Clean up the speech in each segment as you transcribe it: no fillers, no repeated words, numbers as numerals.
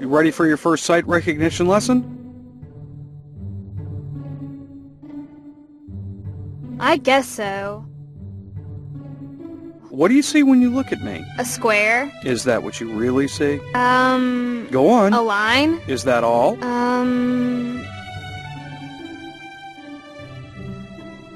You ready for your first sight recognition lesson? I guess so. What do you see when you look at me? A square. Is that what you really see? Go on. A line. Is that all?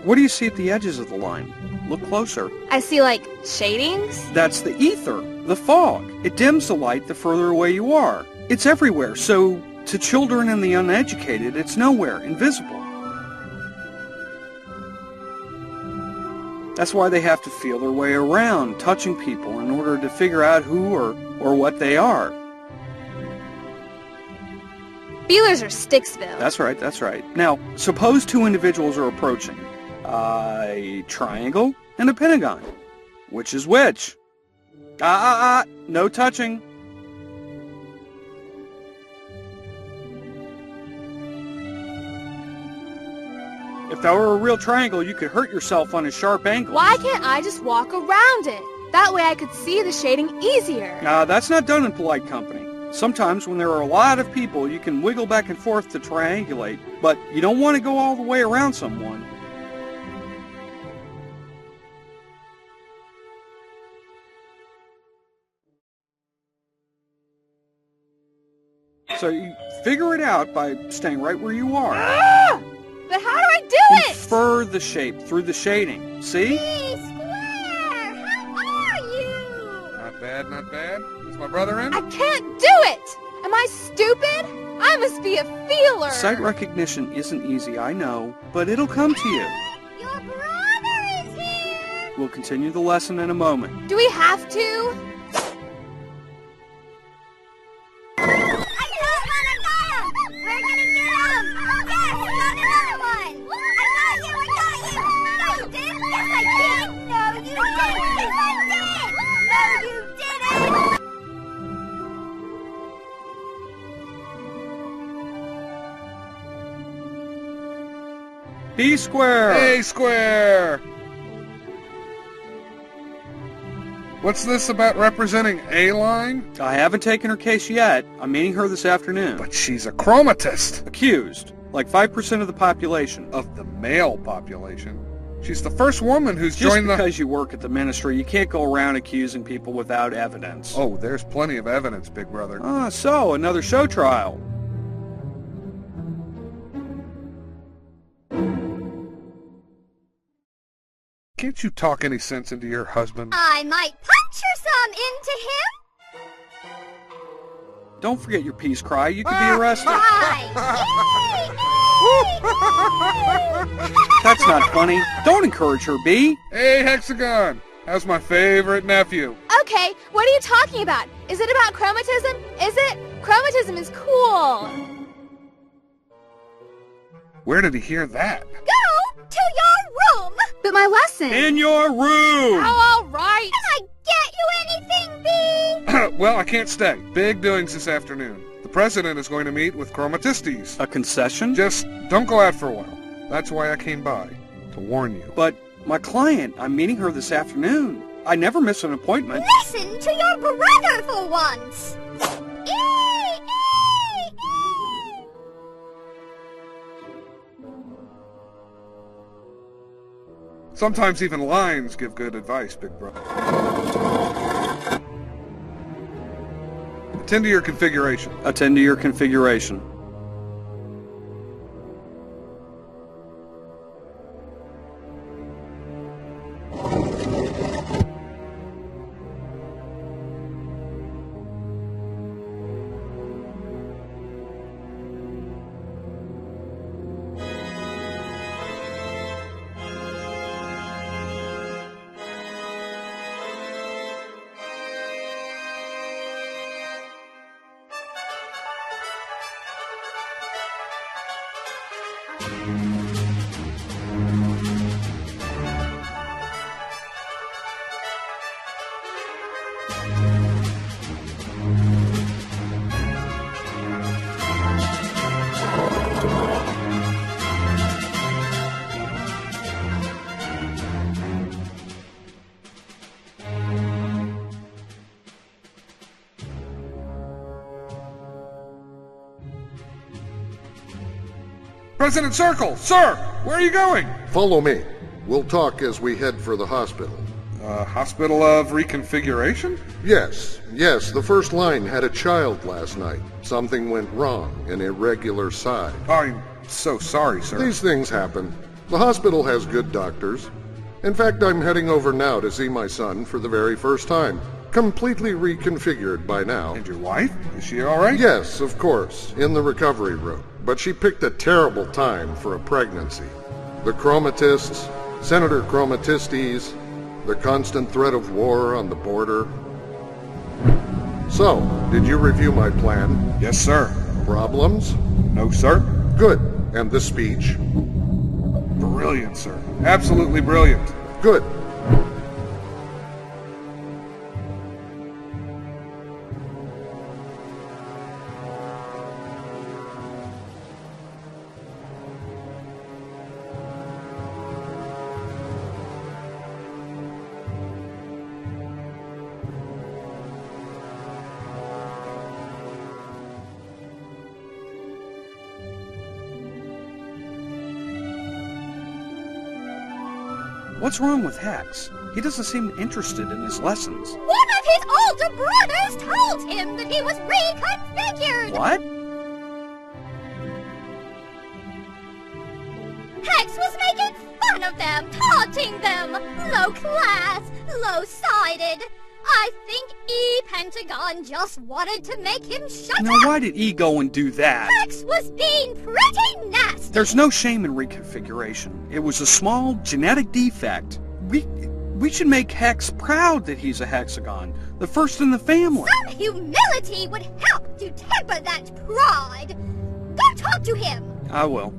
What do you see at the edges of the line? Look closer. I see, like, shadings? That's the ether, the fog. It dims the light the further away you are. It's everywhere, so to children and the uneducated, it's nowhere, invisible. That's why they have to feel their way around, touching people in order to figure out who or what they are. Feelers are Sticksville. That's right, that's right. Now, suppose two individuals are approaching. A triangle and a pentagon. Which is which? No touching. If that were a real triangle, you could hurt yourself on a sharp angle. Why can't I just walk around it? That way I could see the shading easier. That's not done in polite company. Sometimes when there are a lot of people, you can wiggle back and forth to triangulate, but you don't want to go all the way around someone. So you figure it out by staying right where you are. But how do I do it? Infer the shape through the shading. See? Square, how are you? Not bad, not bad. Is my brother in? I can't do it! Am I stupid? I must be a feeler. Sight recognition isn't easy, I know, but it'll come to you. Your brother is here! We'll continue the lesson in a moment. Do we have to? We're gonna get him! Yes, we got another one! I got you! No, you didn't! Yes, I did! No, you didn't! Yes, I did! No, you didn't! B square! A square! What's this about representing a line? I haven't taken her case yet. I'm meeting her this afternoon. But she's a chromatist. Accused. Like 5% of the population. Of the male population. She's the first woman who's Just joined the... because you work at the ministry, you can't go around accusing people without evidence. Oh, there's plenty of evidence, big brother. So another show trial. Can't you talk any sense into your husband? I might puncture some into him! Don't forget your peace cry. You could be arrested. Right! That's not funny. Don't encourage her, B. Hey, Hexagon! How's my favorite nephew? Okay, what are you talking about? Is it about chromatism? Is it? Chromatism is cool. Where did he hear that? Go to your room! But my lesson. In your room! Oh, all right. Can I get you anything, B? Well, I can't stay. Big doings this afternoon. The president is going to meet with chromatistes. A concession? Just don't go out for a while. That's why I came by, to warn you. But my client, I'm meeting her this afternoon. I never miss an appointment. Listen to your brother for once! Sometimes even lines give good advice, big brother. Attend to your configuration. Attend to your configuration. President Circle! Sir! Where are you going? Follow me. We'll talk as we head for the hospital. Hospital of Reconfiguration? Yes, the first line had a child last night. Something went wrong, an irregular side. I'm so sorry, sir. These things happen. The hospital has good doctors. In fact, I'm heading over now to see my son for the very first time. Completely reconfigured by now. And your wife? Is she alright? Yes, of course, in the recovery room. But she picked a terrible time for a pregnancy. The chromatists, Senator Chromatistes, the constant threat of war on the border. So, did you review my plan? Yes, sir. Problems? No, sir. Good. And the speech? Brilliant, sir. Absolutely brilliant. Good. What's wrong with Hex? He doesn't seem interested in his lessons. One of his older brothers told him that he was reconfigured! What? Hex was making fun of them, taunting them! Low class, low-sided. I think E-Pentagon just wanted to make him shut Now, up! why did E go and do that? Hex was being pretty nasty! There's no shame in reconfiguration. It was a small genetic defect. We should make Hex proud that he's a hexagon, the first in the family. Some humility would help to temper that pride! Go talk to him! I will.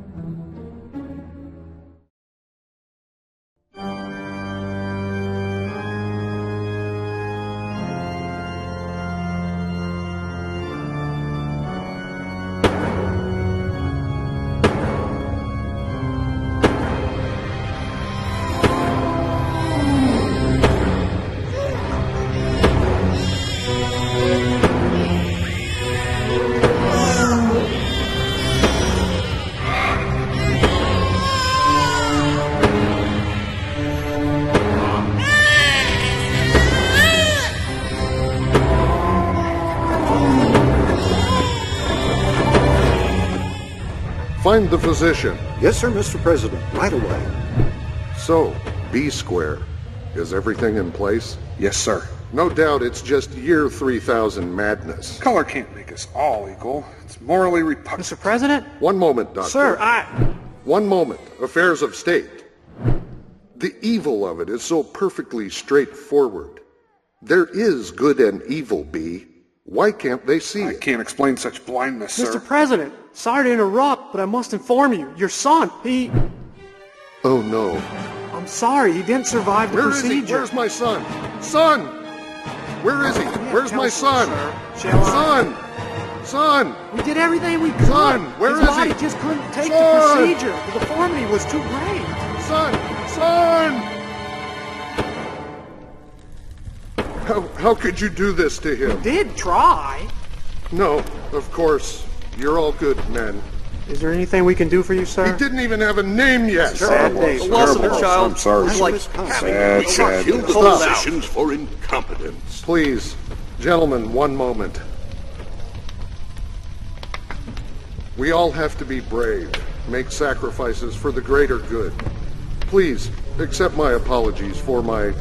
Find the physician. Yes, sir, Mr. President. Right away. So, B square. Is everything in place? Yes, sir. No doubt it's just year 3000 madness. Color can't make us all equal. It's morally repugnant. Mr. President? One moment, Doctor. Sir, One moment. Affairs of state. The evil of it is so perfectly straightforward. There is good and evil, B. Why can't they see I it? can't explain such blindness, sir. Mr. President, sorry to interrupt, but I must inform you, your son, Oh no. I'm sorry, he didn't survive the Where is procedure. he? Where's my son? Son! Where is he? Where's my son? Shall I? Son! Son! We did everything we could. Son, where His is body he? just couldn't take Son! the procedure. The deformity was too great. Son! Son! How could you do this to him? Did try. No, of course. You're all good men. Is there anything we can do for you, sir? He didn't even have a name yet. Sad day. The loss of a child I'm sorry. is like Sad, sad. killed the Stop. physicians for incompetence. Please, gentlemen, one moment. We all have to be brave, make sacrifices for the greater good. Please, accept my apologies for my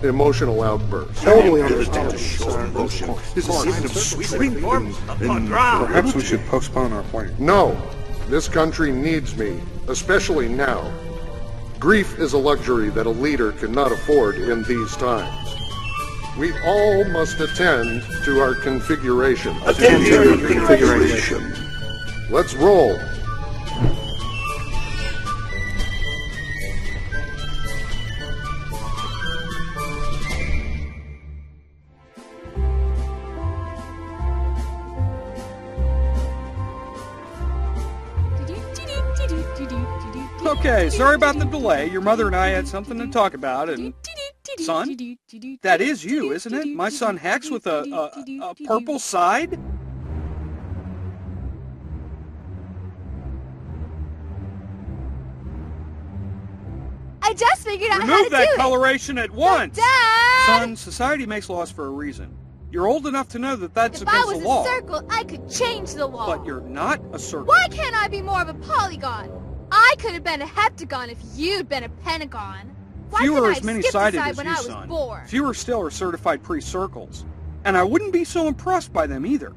emotional outburst. Totally Ability to understandable, show sir. emotion is a sign of strength and Perhaps we should postpone our plan. No, this country needs me, especially now. Grief is a luxury that a leader cannot afford in these times. We all must attend to our configuration. attend to your configuration. Let's roll. Okay, sorry about the delay. Your mother and I had something to talk about, and... Son? That is you, isn't it? My son Hex with a purple side? I just figured out how to Remove do that it. coloration at once! Dad! Son, society makes laws for a reason. You're old enough to know that that's If I against was the law. a circle, I could change the law. But you're not a circle. Why can't I be more of a polygon? I could have been a heptagon if you'd been a pentagon. Why Fewer couldn't are I as have many skipped sided aside as when you, I was son. born? Fewer still are certified pre-circles. And I wouldn't be so impressed by them either.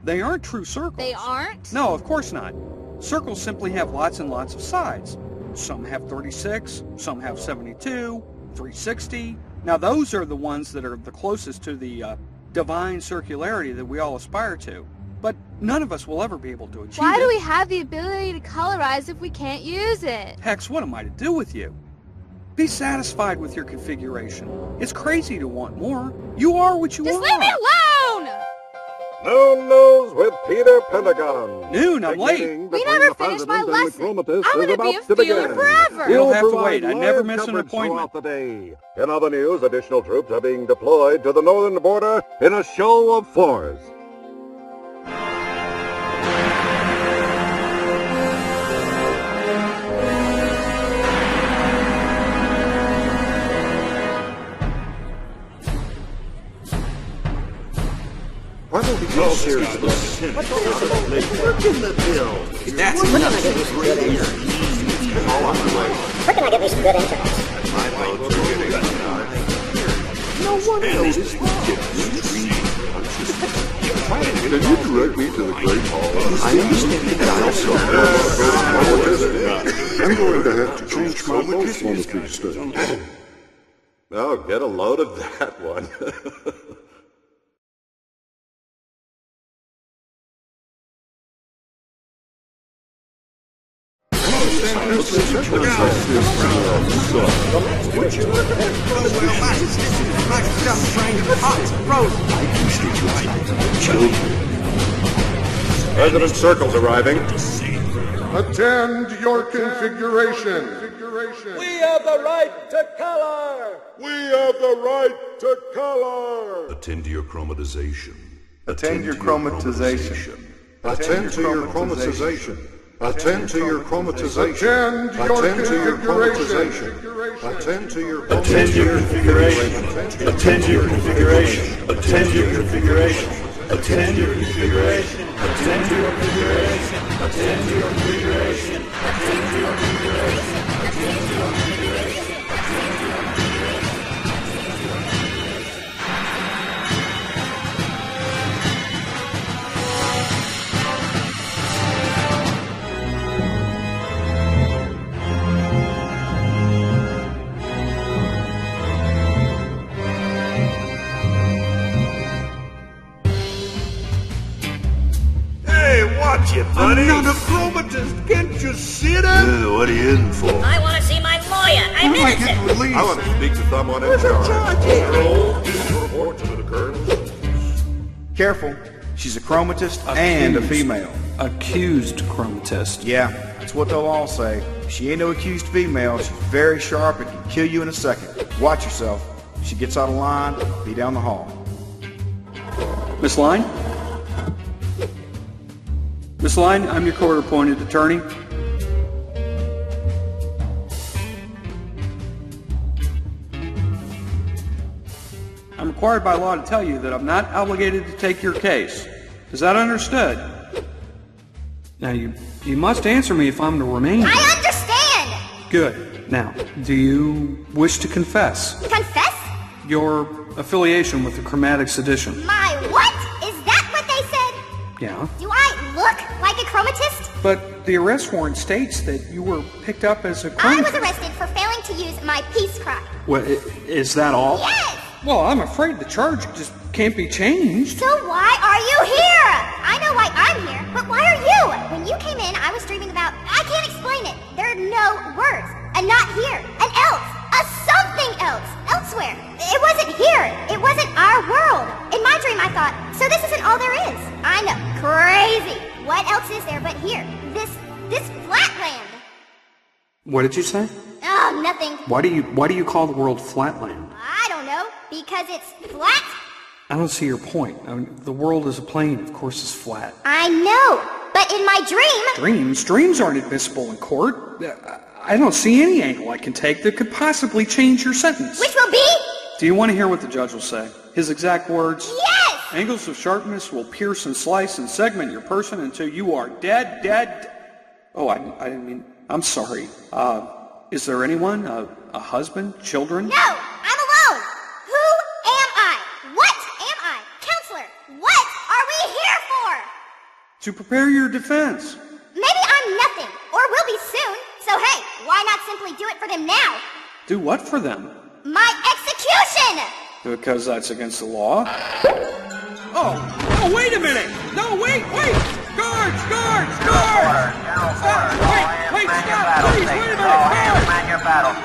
They aren't true circles. They aren't? No, of course not. Circles simply have lots and lots of sides. Some have 36, some have 72, 360. Now those are the ones that are the closest to the divine circularity that we all aspire to. But none of us will ever be able to achieve Why it. do we have the ability to colorize if we can't use it? Hex, what am I to do with you? Be satisfied with your configuration. It's crazy to want more. You are what you are. Just leave me alone! Noon News with Peter Pentagon. Noon, I'm late. We never finished my lesson. I'm gonna be a feeler forever. You'll have to wait. I never miss an appointment. The day. In other news, additional troops are being deployed to the northern border in a show of force. Why don't we do a series of work in the bill? That's enough of this radio. Where can I get me some good internet? My votes are getting no one noticed the difference. Can you direct me to the Great Hall? I understand the dial I'm going to have to change my vote one of these days. Oh, get a load of that one. President Circle's arriving. Attend your configuration. We have the right to color! We have the right to color. Attend to your chromatization. Attend to your chromatization. Attend to your chromatization. Attend to your chromatization. Attend to your configuration. Attend to your configuration. Attend to your configuration. Attend to your configuration. Attend to your configuration. Attend to your configuration. Attend to your configuration. Attend to your configuration. Attend to your configuration. Watch it, buddy. I'm not a chromatist. Can't you see that? What are you in for? I want to see my lawyer. I'm innocent. I want to speak to someone in charge. Report to the colonel. Careful. She's a chromatist and a female. Accused chromatist. Yeah, that's what they'll all say. She ain't no accused female. She's very sharp and can kill you in a second. Watch yourself. If she gets out of line, be down the hall. Miss Line? Miss Line, I'm your court-appointed attorney. I'm required by law to tell you that I'm not obligated to take your case. Is that understood? Now, you must answer me if I'm to remain. I understand! Good. Now, do you wish to confess Confess? your affiliation with the Chromatic Sedition? My what? Is that what they said? Yeah. Do I look like a chromatist? But the arrest warrant states that you were picked up as a I was chromatist. arrested for failing to use my peace cry. Well, is that all? Yes! Well, I'm afraid the charge just can't be changed. So why are you here? I know why I'm here, but why are you? When you came in, I was dreaming about... I can't explain it. There are no words. A not here. An else. A something else. Elsewhere. It wasn't here. It wasn't our world. In my dream, I thought, so this isn't all there is. I know. Crazy. What else is there but here? This Flatland. What did you say? Oh, nothing. Why do you call the world Flatland? I don't know. Because it's flat? I don't see your point. I mean, the world is a plane. Of course it's flat. I know. But in my dream... Dreams aren't admissible in court. I don't see any angle I can take that could possibly change your sentence. Which will be? Do you want to hear what the judge will say? His exact words? Yes! Angles of sharpness will pierce and slice and segment your person until you are dead. Oh, I didn't mean... I'm sorry. Is there anyone? A husband? Children? No! I'm alone! Who am I? What am I? Counselor, what are we here for? To prepare your defense. Maybe I'm nothing, or will be soon. So hey, why not simply do it for them now? Do what for them? My execution! Because that's against the law? Oh, wait a minute! No, wait! Guards! Stop! Wait, stop! Please, wait a minute! Guards!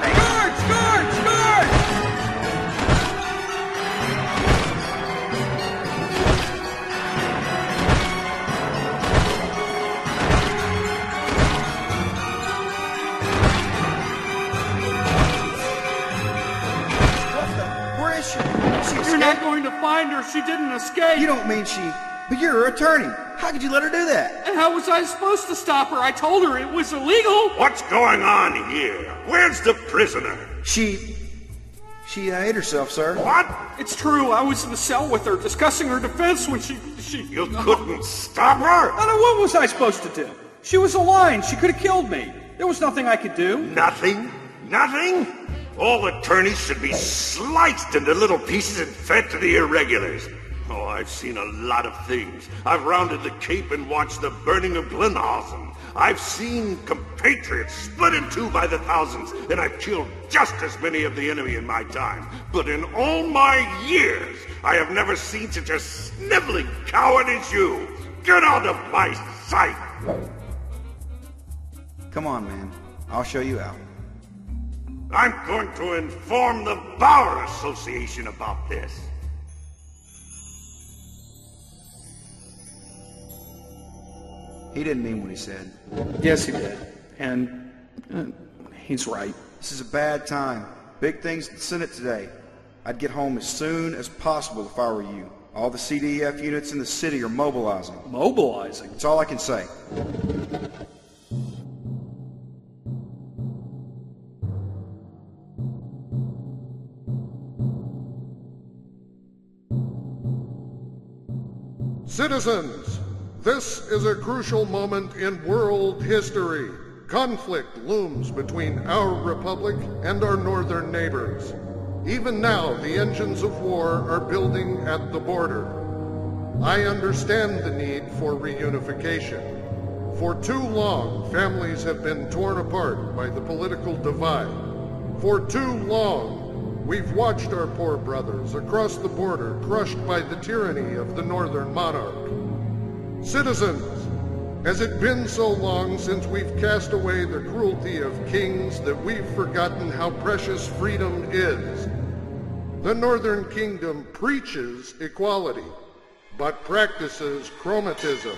Where is she? You're not going to find her. She didn't escape. You don't mean she... But you're her attorney. How could you let her do that? How was I supposed to stop her? I told her it was illegal. What's going on here? Where's the prisoner? She ate herself, sir. What? It's true. I was in the cell with her, discussing her defense when she... You couldn't stop her? What was I supposed to do? She was alive. She could have killed me. There was nothing I could do. Nothing? All attorneys should be sliced into little pieces and fed to the irregulars. Oh, I've seen a lot of things. I've rounded the Cape and watched the burning of Glenhausen. I've seen compatriots split in two by the thousands, and I've killed just as many of the enemy in my time. But in all my years, I have never seen such a sniveling coward as you. Get out of my sight! Come on, man. I'll show you out. I'm going to inform the Bar Association about this. He didn't mean what he said. Yes, he did. And he's right. This is a bad time. Big things in the Senate today. I'd get home as soon as possible if I were you. All the CDF units in the city are mobilizing. Mobilizing? That's all I can say. Citizens, this is a crucial moment in world history. Conflict looms between our republic and our northern neighbors. Even now, the engines of war are building at the border. I understand the need for reunification. For too long, families have been torn apart by the political divide. For too long, we've watched our poor brothers across the border crushed by the tyranny of the northern monarch. Citizens, has it been so long since we've cast away the cruelty of kings that we've forgotten how precious freedom is? The Northern Kingdom preaches equality, but practices chromatism.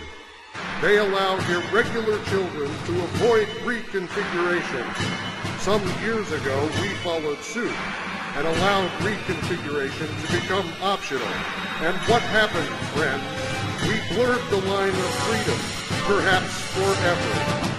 They allow irregular children to avoid reconfiguration. Some years ago, we followed suit and allowed reconfiguration to become optional. And what happened, friends? We blurred the line of freedom, perhaps forever.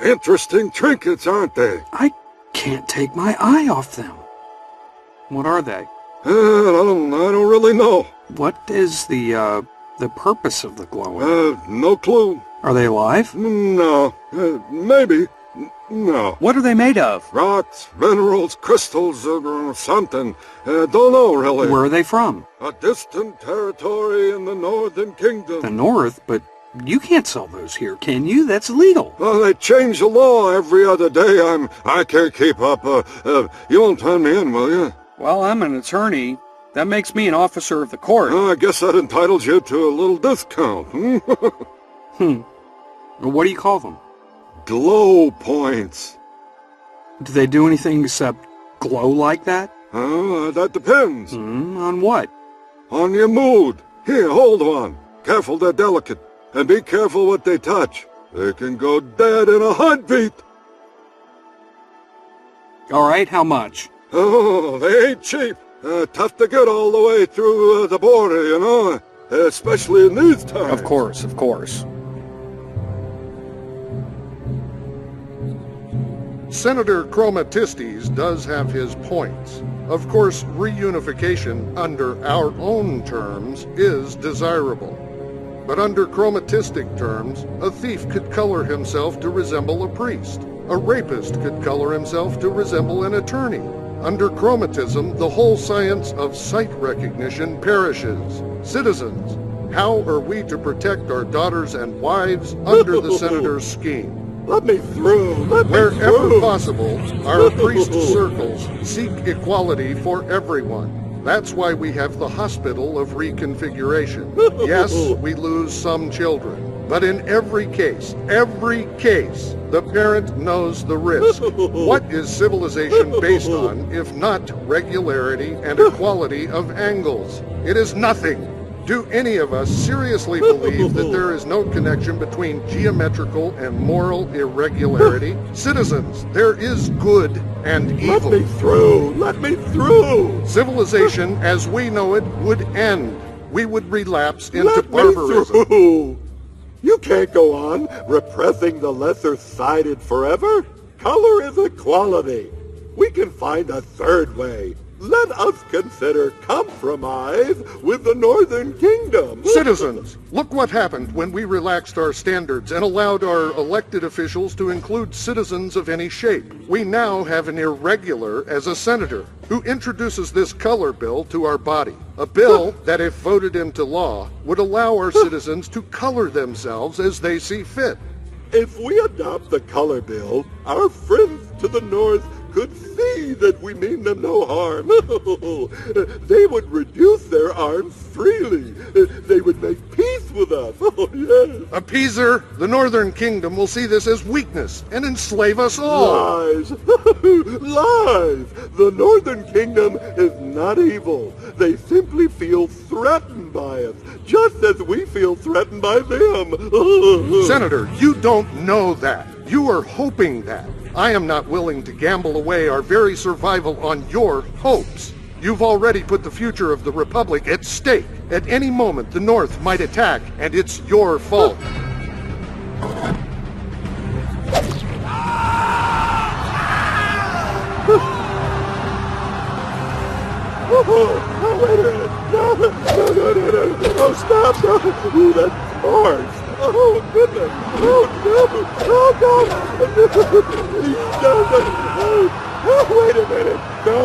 Interesting trinkets, aren't they? I can't take my eye off them. What are they? I don't really know. What is the purpose of the glowing? No clue. Are they alive? No. Maybe. No. What are they made of? Rocks, minerals, crystals, something. Don't know, really. Where are they from? A distant territory in the Northern Kingdom. The North? But you can't sell those here, can you? That's illegal. Well, they change the law every other day. I can't keep up. You won't turn me in, will you? Well, I'm an attorney. That makes me an officer of the court. I guess that entitles you to a little discount. What do you call them? Glow points. Do they do anything except glow like that? That depends. On what? On your mood. Here, hold on. Careful, they're delicate. And be careful what they touch. They can go dead in a heartbeat. All right, how much? Oh, they ain't cheap. Tough to get all the way through the border, you know, especially in these times. Of course, of course. Senator Chromatistes does have his points. Of course, reunification under our own terms is desirable. But under chromatistic terms, a thief could color himself to resemble a priest. A rapist could color himself to resemble an attorney. Under chromatism, the whole science of sight recognition perishes. Citizens, how are we to protect our daughters and wives under the senator's scheme? Let me through! Wherever possible, our priest circles seek equality for everyone. That's why we have the hospital of reconfiguration. Yes, we lose some children, but in every case, the parent knows the risk. What is civilization based on if not regularity and equality of angles? It is nothing. Do any of us seriously believe that there is no connection between geometrical and moral irregularity? Citizens, there is good and evil. Let me through! Let me through! Civilization as we know it would end. We would relapse into Let barbarism. Me through! You can't go on repressing the lesser-sided forever. Color is equality. We can find a third way. Let us consider compromise with the Northern Kingdom. Citizens, look what happened when we relaxed our standards and allowed our elected officials to include citizens of any shape. We now have an irregular as a senator who introduces this color bill to our body. A bill that, if voted into law, would allow our citizens to color themselves as they see fit. If we adopt the color bill, our friends to the north could see that we mean them no harm. They would reduce their arms freely. They would make peace with us. Oh, yes. Appeaser, the Northern Kingdom will see this as weakness and enslave us all. Lies. Lies. The Northern Kingdom is not evil. They simply feel threatened by us, just as we feel threatened by them. Senator, you don't know that. You are hoping that. I am not willing to gamble away our very survival on your hopes. You've already put the future of the Republic at stake. At any moment, the North might attack, and it's your fault. Oh, wait a minute. No. Oh, stop. No. Ooh, that's harsh. Oh, goodness. Oh, no. Oh, wait a minute. No.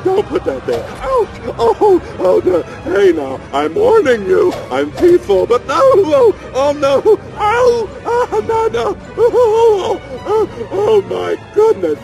Don't put that there. Ouch. Oh, no. Hey, now, I'm warning you. I'm peaceful, but no. Oh, no. Oh, no. Oh, my goodness.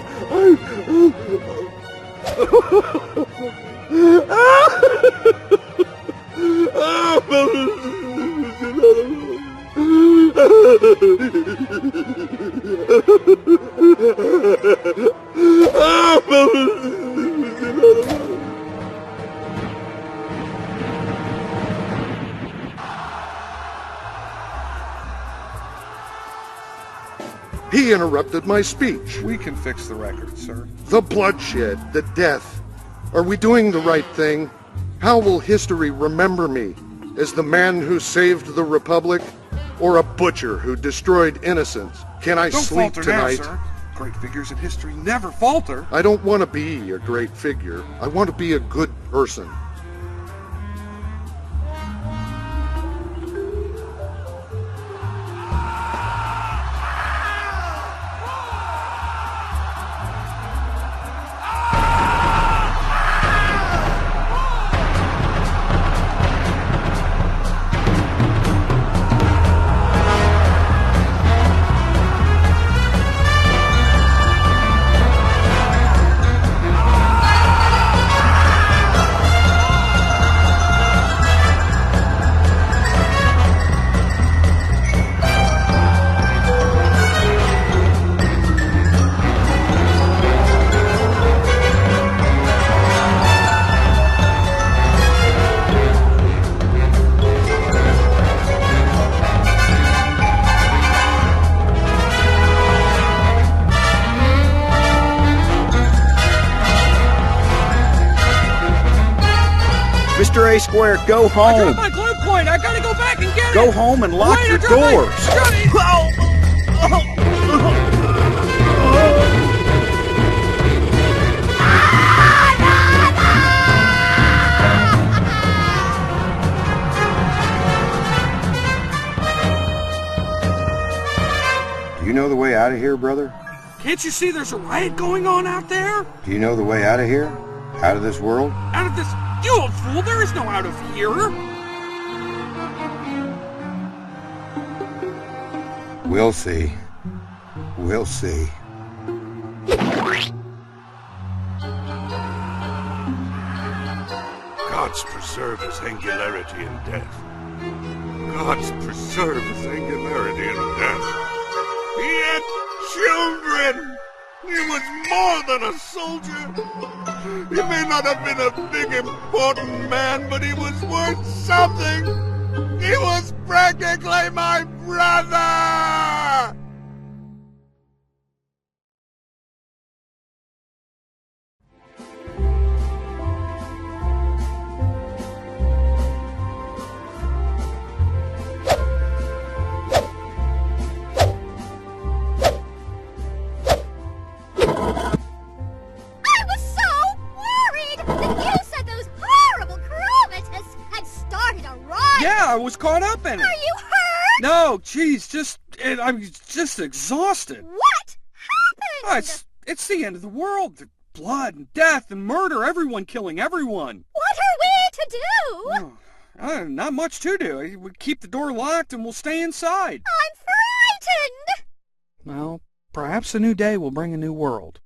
He interrupted my speech. We can fix the record, sir. The bloodshed, the death. Are we doing the right thing? How will history remember me? As the man who saved the Republic? Or a butcher who destroyed innocents? Can I sleep falter tonight? now, sir. Great figures in history never falter. I don't want to be a great figure. I want to be a good person. Mr. A Square, go I home. dropped my glue point. I gotta go back and get it. Go home and lock Wait, your I dropped my- doors. Do you know the way out of here, brother? Can't you see there's a riot going on out there? Do you know the way out of here? Out of this world? Out of this... You old fool, there is no out of here. We'll see. We'll see. Gods preserve his angularity in death. Gods preserve his angularity in death. He had children! He was more than a soldier. He may not have been a big, important man, but he was worth something. He was practically my brother! Yeah, I was caught up in it. Are you hurt? No, geez, I'm just exhausted. What happened? Oh, it's the end of the world. The blood and death and murder, everyone killing everyone. What are we to do? Oh, not much to do. We keep the door locked and we'll stay inside. I'm frightened. Well, perhaps a new day will bring a new world.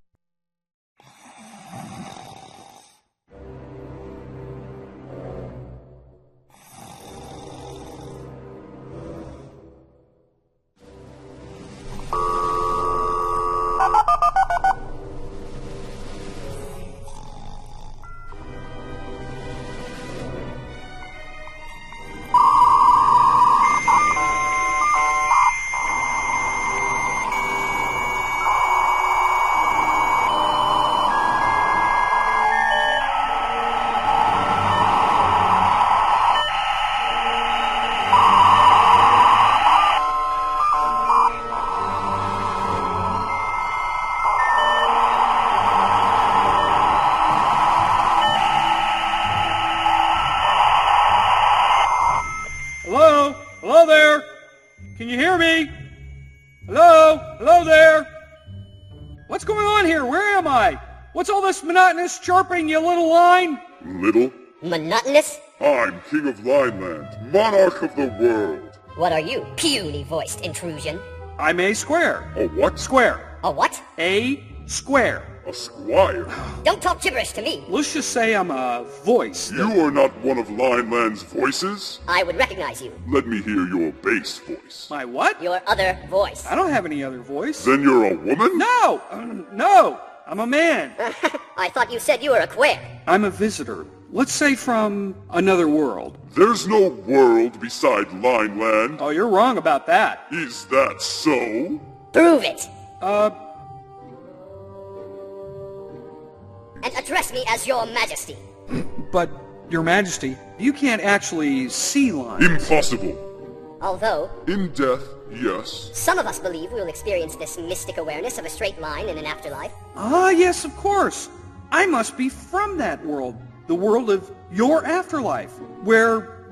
Hello? Hello there? Can you hear me? Hello? Hello there? What's going on here? Where am I? What's all this monotonous chirping, you little line? Little? Monotonous? I'm King of Lineland, monarch of the world. What are you, puny-voiced intrusion? I'm A Square. A what? Square. A what? A Square. A squire? Don't talk gibberish to me. Let's just say I'm a voice. You are not one of Lineland's voices? I would recognize you. Let me hear your bass voice. My what? Your other voice. I don't have any other voice. Then you're a woman? No! No! I'm a man. I thought you said you were a queer. I'm a visitor. Let's say from another world. There's no world beside Lineland. Oh, you're wrong about that. Is that so? Prove it. And address me as your majesty. But, your majesty, you can't actually see lines. Impossible. Although, in death, yes. Some of us believe we will experience this mystic awareness of a straight line in an afterlife. Ah, yes, of course. I must be from that world. The world of your afterlife, where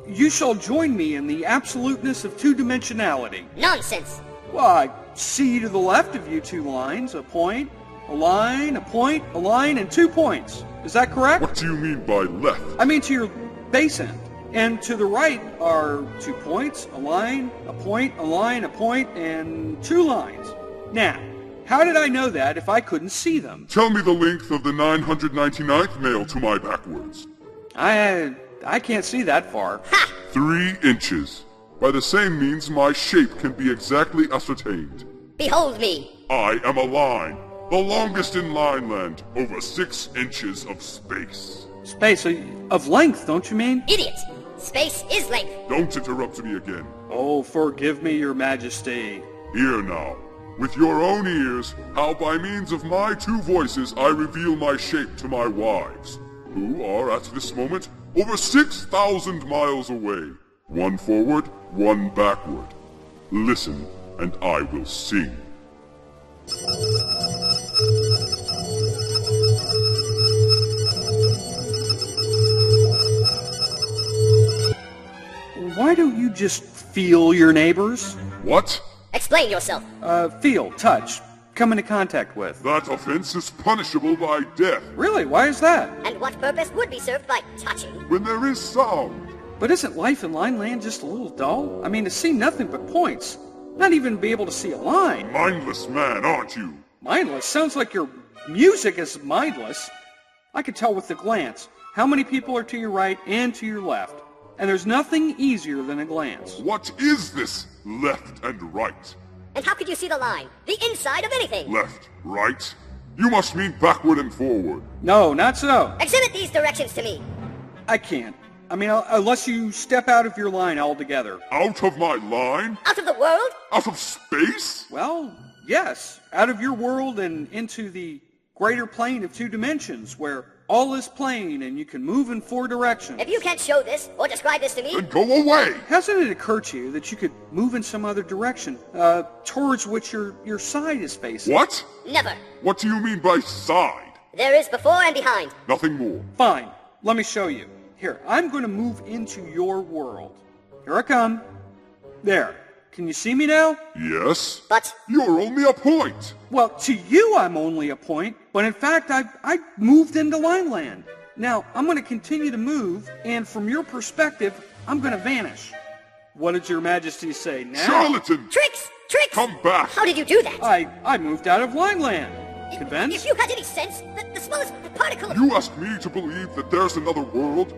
you shall join me in the absoluteness of two-dimensionality. Nonsense! Well, I see to the left of you two lines, a point, a line, a point, a line, and 2 points. Is that correct? What do you mean by left? I mean to your base end. And to the right are 2 points, a line, a point, a line, a point, and 2 lines. Now, how did I know that if I couldn't see them? Tell me the length of the 999th nail to my backwards. I can't see that far. Ha! 3 inches. By the same means, my shape can be exactly ascertained. Behold me. I am a line. The longest in Lineland, over 6 inches of space. Space of length, don't you mean? Idiot! Space is length. Don't interrupt me again. Oh, forgive me, your majesty. Hear now, with your own ears, how by means of my 2 voices I reveal my shape to my wives, who are at this moment over 6,000 miles away. One forward, one backward. Listen, and I will sing. Why don't you just feel your neighbors? What? Explain yourself. Feel, touch, come into contact with. That offense is punishable by death. Really? Why is that? And what purpose would be served by touching? When there is sound. But isn't life in Lineland just a little dull? I mean, to see nothing but points. Not even be able to see a line. Mindless man, aren't you? Mindless? Sounds like your music is mindless. I can tell with the glance how many people are to your right and to your left. And there's nothing easier than a glance. What is this left and right? And how could you see the line? The inside of anything? Left, right? You must mean backward and forward. No, not so. Exhibit these directions to me. I can't. I mean, unless you step out of your line altogether. Out of my line? Out of the world? Out of space? Well, yes. Out of your world and into the greater plane of 2 dimensions, where all is plane and you can move in 4 directions. If you can't show this or describe this to me... Then go away! Hasn't it occurred to you that you could move in some other direction, towards which your side is facing? What? Never. What do you mean by side? There is before and behind. Nothing more. Fine. Let me show you. Here, I'm going to move into your world. Here I come. There. Can you see me now? Yes. But... You're only a point. Well, to you I'm only a point, but in fact I moved into Lineland. Now, I'm going to continue to move, and from your perspective, I'm going to vanish. What did your majesty say now? Charlatan! Tricks! Tricks! Come back! How did you do that? I moved out of Lineland. Convinced? If you had any sense, the smallest particle of... You ask me to believe that there's another world?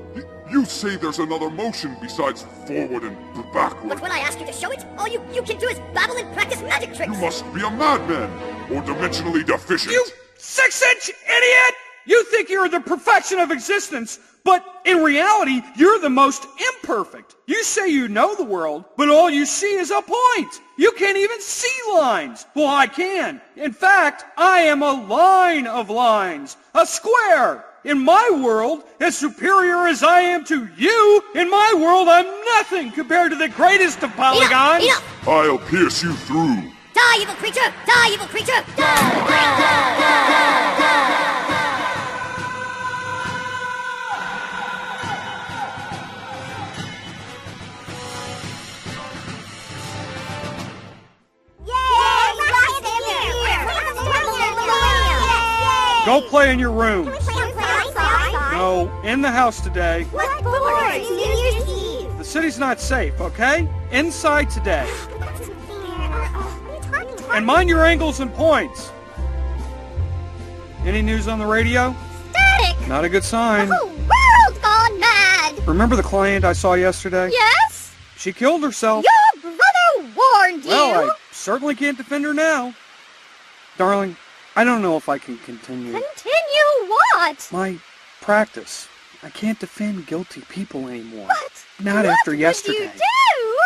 You say there's another motion besides forward and backward. But when I ask you to show it, all you can do is babble and practice magic tricks. You must be a madman, or dimensionally deficient. You 6-inch idiot! You think you're the perfection of existence, but in reality, you're the most imperfect. You say you know the world, but all you see is a point. You can't even see lines. Well, I can. In fact, I am a line of lines, a square. In my world, as superior as I am to you, in my world, I'm nothing compared to the greatest of polygons. Enough! I'll pierce you through. Die, evil creature! Die, evil creature! Go play in your room. No, in the house today. What for? It's New Year's Eve. The city's not safe, okay? Inside today. And mind your angles and points. Any news on the radio? Static! Not a good sign. The whole world's gone mad! Remember the client I saw yesterday? Yes? She killed herself. Your brother warned you! Well, I certainly can't defend her now. Darling, I don't know if I can continue. Continue what? My practice. I can't defend guilty people anymore. What? Not after yesterday. What would you do?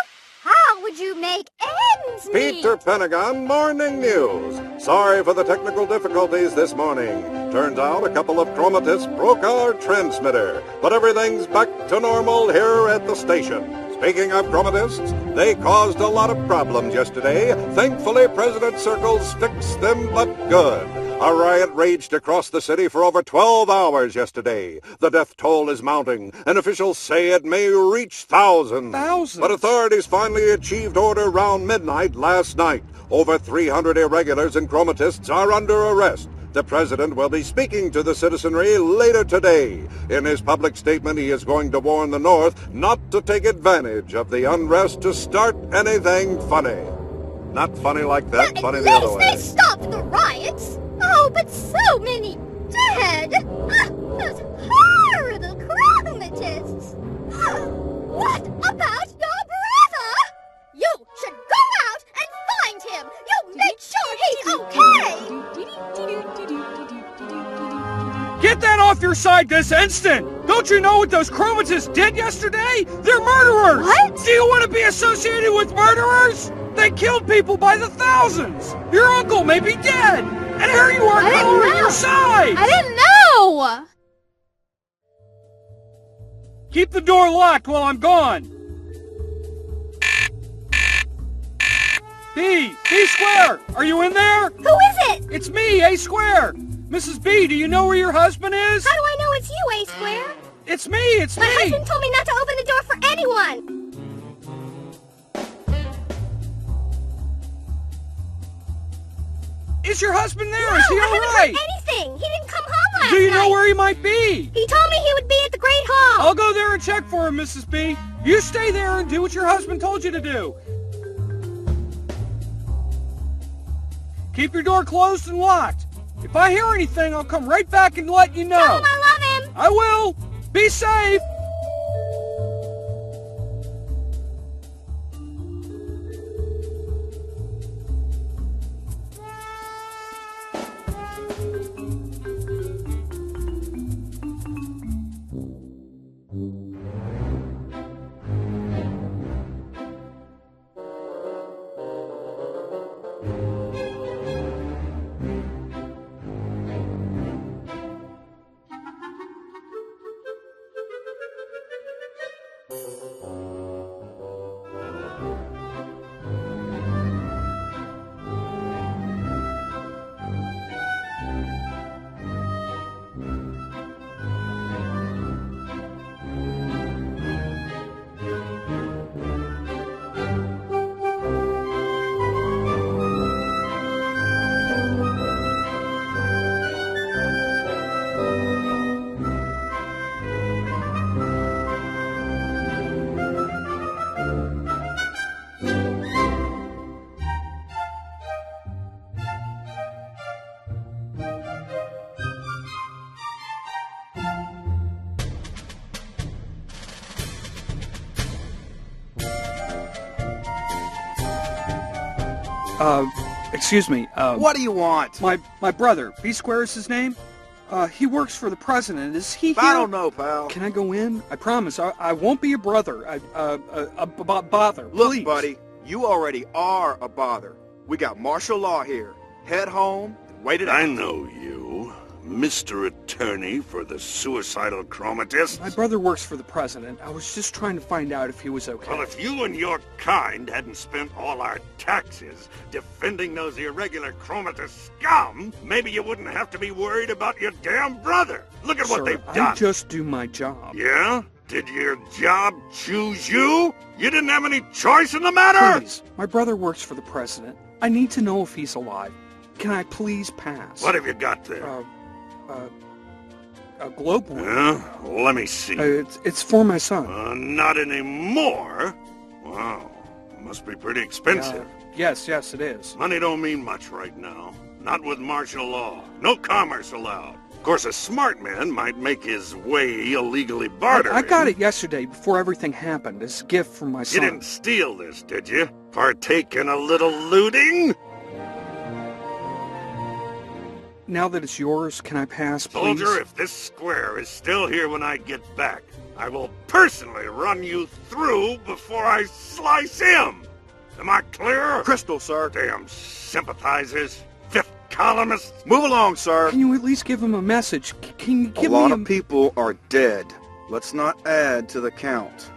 How would you make ends meet? Peter Pentagon Morning News. Sorry for the technical difficulties this morning. Turns out a couple of chromatists broke our transmitter, but everything's back to normal here at the station. Speaking of chromatists, they caused a lot of problems yesterday. Thankfully, President Circles fixed them, but good. A riot raged across the city for over 12 hours yesterday. The death toll is mounting, and officials say it may reach thousands. Thousands? But authorities finally achieved order around midnight last night. Over 300 irregulars and chromatists are under arrest. The president will be speaking to the citizenry later today. In his public statement, he is going to warn the North not to take advantage of the unrest to start anything funny. Not funny like that, funny the other way. At least they stopped the riots! Oh, but so many dead! Those horrible chromatists! What about your brother? You should go out and find him! You make sure he's okay! Get that off your side this instant! Don't you know what those chromatists did yesterday? They're murderers! What? Do you want to be associated with murderers? They killed people by the thousands! Your uncle may be dead! And here you are coloring your side! I didn't know! Keep the door locked while I'm gone. B Square, are you in there? Who is it? It's me, A Square. Mrs. B, do you know where your husband is? How do I know it's you, A Square? It's me. My husband told me not to open the door for anyone. Is your husband there? No, Is he I all haven't right? heard anything. He didn't come home last Do you know night. where he might be? He told me he would be at the Great Hall. I'll go there and check for him, Mrs. B. You stay there and do what your husband told you to do. Keep your door closed and locked. If I hear anything, I'll come right back and let you know. Tell him I love him. I will. Be safe. Excuse me, What do you want? My brother, B Square is his name? He works for the president. Is he here? I don't know, pal. Can I go in? I promise. I won't be a brother. Bother. Look, please. buddy, you already are a bother. We got martial law here. Head home and wait it out. I know you, Mr. Attorney for the suicidal chromatist. My brother works for the president. I was just trying to find out if he was okay. Well, if you and your kind hadn't spent all our taxes defending those irregular chromatist scum, maybe you wouldn't have to be worried about your damn brother. Look at Sir, what they've done. I just do my job. Yeah? Did your job choose you? You didn't have any choice in the matter? Please, my brother works for the president. I need to know if he's alive. Can I please pass? What have you got there? A globe one. Yeah? Let me see. It's for my son. Not anymore? Wow. Must be pretty expensive. Yes, it is. Money don't mean much right now. Not with martial law. No commerce allowed. Of course, a smart man might make his way illegally bartering. I got it yesterday before everything happened as a gift from my son. You didn't steal this, did you? Partake in a little looting? Now that it's yours, can I pass, please? Soldier, if this square is still here when I get back, I will personally run you through before I slice him. Am I clear? Crystal, sir. Damn sympathizers. Fifth columnists. Move along, sir. Can you at least give him a message? Can you give me a lot me of people are dead. Let's not add to the count.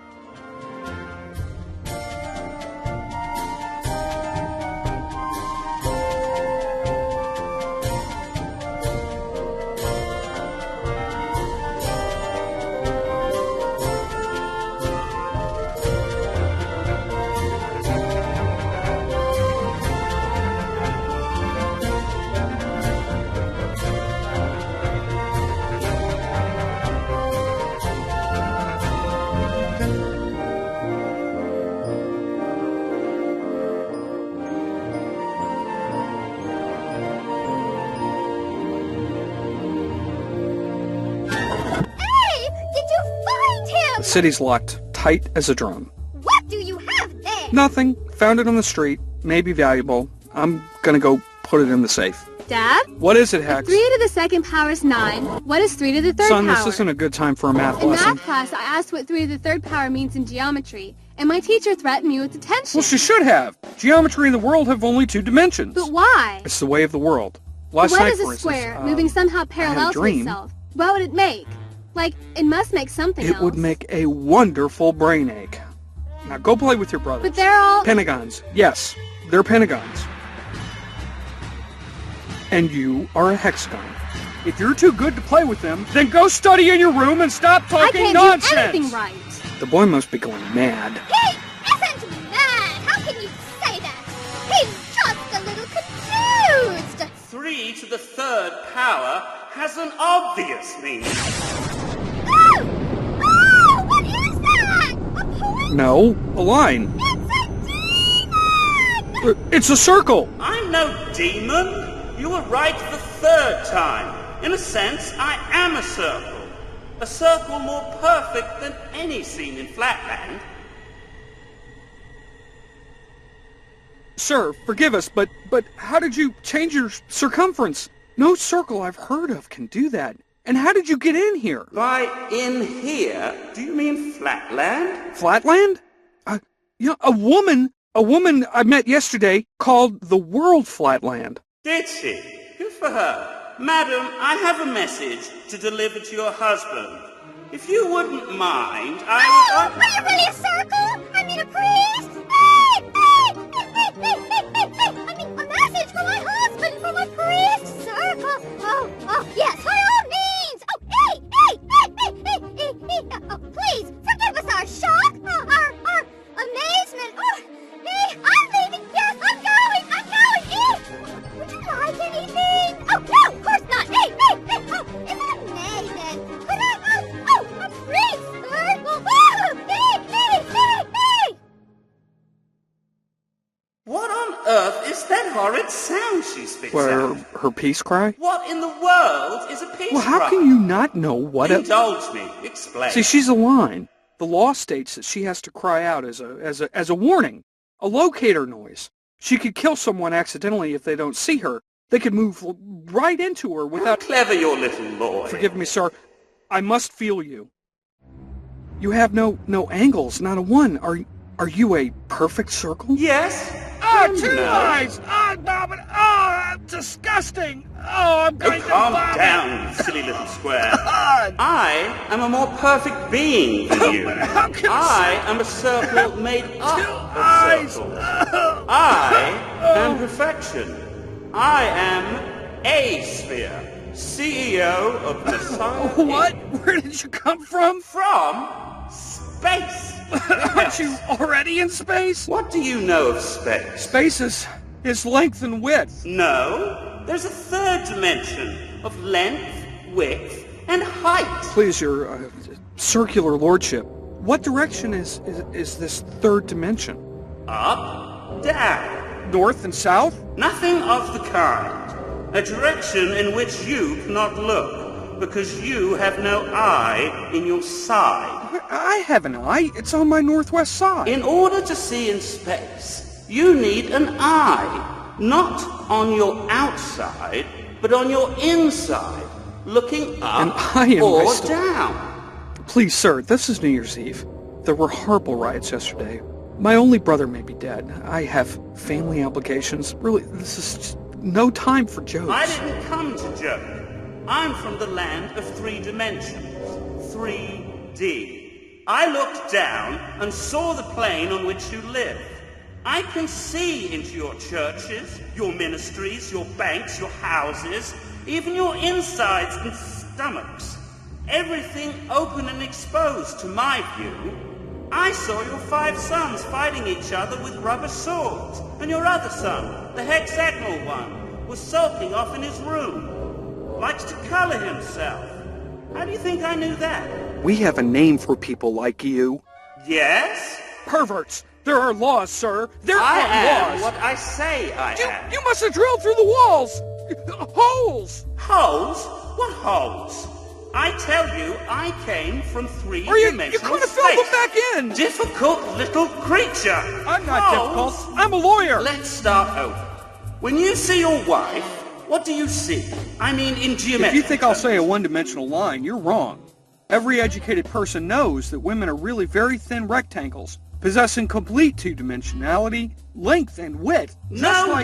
The city's locked tight as a drum. What do you have there? Nothing. Found it on the street. Maybe valuable. I'm gonna go put it in the safe. Dad? What is it, Hex? 3 to the second power is 9. What is 3 to the third Son, power? this isn't a good time for a math In lesson. math class, I asked what 3 to the third power means in geometry, and my teacher threatened me with detention. Well, she should have. Geometry and the world have only 2 dimensions. But why? It's the way of the world. Last what night, is for a instance, square moving somehow parallel to dream. itself? What would it make? Like, it must make something else. It would make a wonderful brain ache. Now go play with your brothers. But they're all... Pentagons. Yes, they're pentagons. And you are a hexagon. If you're too good to play with them, then go study in your room and stop talking nonsense! I can't do anything right! The boy must be going mad. He isn't mad! How can you say that? He's just a little confused! 3 to the 3rd power has an obvious meaning. Oh! Oh! What is that? A point? No, a line. It's a demon! It's a circle! I'm no demon! You were right the 3rd time. In a sense, I am a circle. A circle more perfect than any seen in Flatland. Sir, forgive us, but how did you change your circumference? No circle I've heard of can do that. And how did you get in here? By in here, do you mean Flatland? Flatland? You know, a woman I met yesterday called the world Flatland. Did she? Good for her. Madam, I have a message to deliver to your husband. If you wouldn't mind, I would... Oh, are you really a circle? I mean a priest? I mean a message for my husband, for my priest circle. Oh, yes, by all means. Oh, Oh, please, forgive us our shock, our amazement. Oh, I'm leaving. Yes, I'm going. Would you like anything? Oh, no, of course not. Oh, isn't it amazing? Could I, a priest circle. What on earth is that horrid sound she spits out? Her peace cry? What in the world is a peace Well, how cry? can you not know what Indulge me. Explain. See, she's a line. The law states that she has to cry out as a warning, a locator noise. She could kill someone accidentally if they don't see her. They could move right into her without... How clever your little lawyer. Forgive me, sir. I must feel you. You have no angles, not a one. Are you a perfect circle? Yes. Oh, 2 eyes! Oh, no, but... Oh, disgusting! Oh, I'm going to calm vomit. down, you silly little square. I am a more perfect being than you. I am a circle made up of circles. I am perfection. I am a sphere. CEO of the sun. What? Where did you come from? From space. Aren't you already in space? What do you know of space? Space is length and width. No, there's a 3rd dimension of length, width, and height. Please, your circular lordship, what direction is this 3rd dimension? Up, down. North and south? Nothing of the kind. A direction in which you cannot look, because you have no eye in your side. I have an eye. It's on my northwest side. In order to see in space, you need an eye. Not on your outside, but on your inside, looking up or down. Please, sir, this is New Year's Eve. There were horrible riots yesterday. My only brother may be dead. I have family obligations. Really, this is just no time for jokes. I didn't come to joke. I'm from the land of 3 dimensions. 3D. I looked down and saw the plane on which you live. I can see into your churches, your ministries, your banks, your houses, even your insides and stomachs. Everything open and exposed to my view. I saw your 5 sons fighting each other with rubber swords, and your other son, the hexagonal one, was sulking off in his room. Likes to color himself. How do you think I knew that? We have a name for people like you. Yes? Perverts. There are laws, sir. There I are am laws. what I say I am. You must have drilled through the walls. Holes. Holes? What holes? I tell you, I came from 3-dimensional You could have filled them back in. Difficult little creature. I'm not difficult. I'm a lawyer. Let's start over. When you see your wife, what do you see? I mean, in geometry. If you think I'll say a one-dimensional line, you're wrong. Every educated person knows that women are really very thin rectangles, possessing complete 2-dimensionality, length and width. No.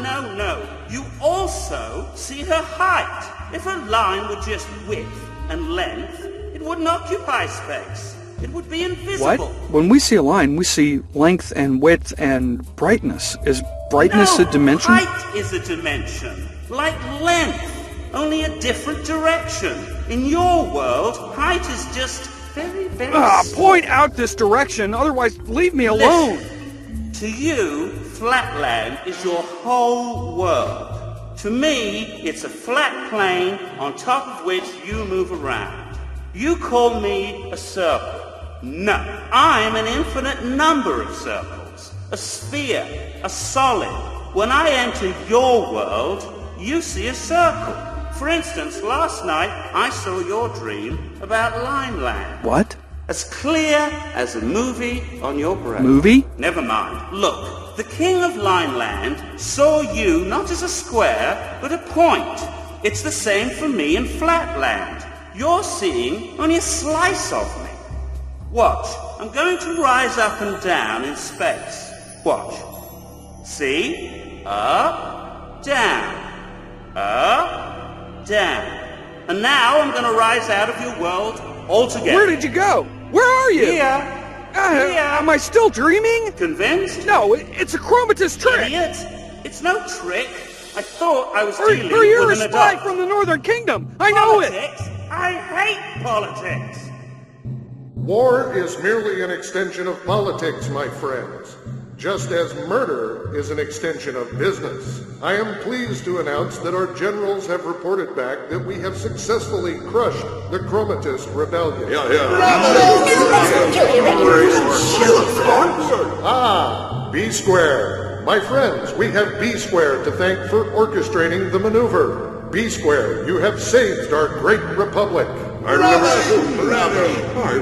You also see her height. If her line were just width and length, it wouldn't occupy space. It would be invisible. What? When we see a line, we see length and width and brightness. Is brightness a dimension? Height is a dimension. Like length, only a different direction. In your world, height is just very, very small. Point out this direction, otherwise leave me alone. Listen, to you, Flatland is your whole world. To me, it's a flat plane on top of which you move around. You call me a circle. No, I'm an infinite number of circles. A sphere, a solid. When I enter your world, you see a circle. For instance, last night I saw your dream about Lineland. What? As clear as a movie on your brain. Movie? Never mind. Look, the king of Lineland saw you not as a square, but a point. It's the same for me in Flatland. You're seeing only a slice of me. Watch. I'm going to rise up and down in space. Watch. See? Up, down. Up, down. And now I'm going to rise out of your world altogether. Where did you go? Where are you? Here. Here. Am I still dreaming? Convinced? No, it's a chromatist trick. Idiot. It's no trick. I thought I was dealing you're with a an spy adult. from the Northern Kingdom. I know it. I hate politics. War is merely an extension of politics, my friends, just as murder is an extension of business. I am pleased to announce that our generals have reported back that we have successfully crushed the Chromatist Rebellion. B Square. My friends, we have B Square to thank for orchestrating the maneuver. B Square, you have saved our great republic. I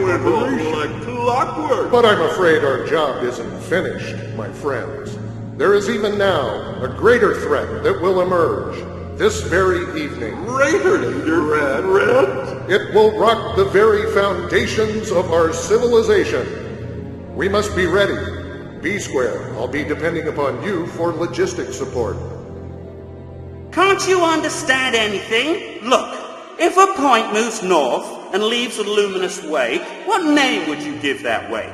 went home like clockwork. But I'm afraid our job isn't finished, my friends. There is even now a greater threat that will emerge this very evening. Greater than your red. It will rock the very foundations of our civilization. We must be ready. B Square, I'll be depending upon you for logistic support. Can't you understand anything? Look, if a point moves north and leaves a luminous wake, what name would you give that wake?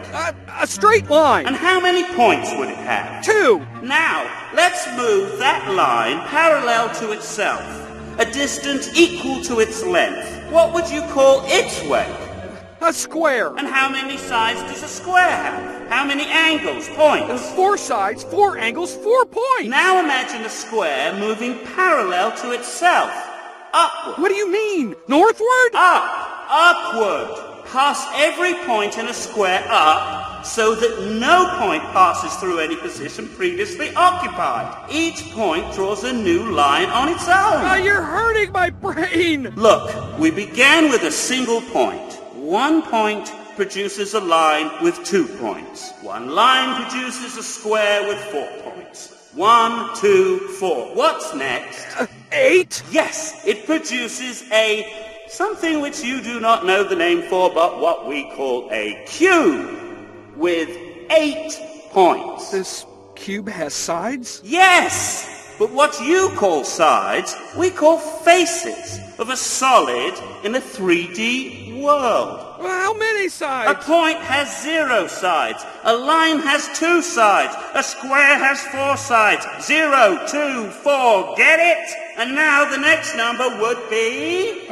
A straight line. And how many points would it have? 2. Now, let's move that line parallel to itself, a distance equal to its length. What would you call its wake? A square. And how many sides does a square have? How many angles, points? 4 sides, 4 angles, 4 points. Now imagine a square moving parallel to itself. Upward. What do you mean? Northward? Upward. Pass every point in a square up so that no point passes through any position previously occupied. Each point draws a new line on its own. You're hurting my brain. Look, we began with a single point. 1 point produces a line with 2 points. 1 line produces a square with 4 points. 1, 2, 4. What's next? 8? Yes, it produces something which you do not know the name for, but what we call a cube with 8 points. This cube has sides? Yes! But what you call sides, we call faces of a solid in a 3D world. Well, how many sides? A point has 0 sides. A line has 2 sides. A square has 4 sides. 0, 2, 4. Get it? And now the next number would be...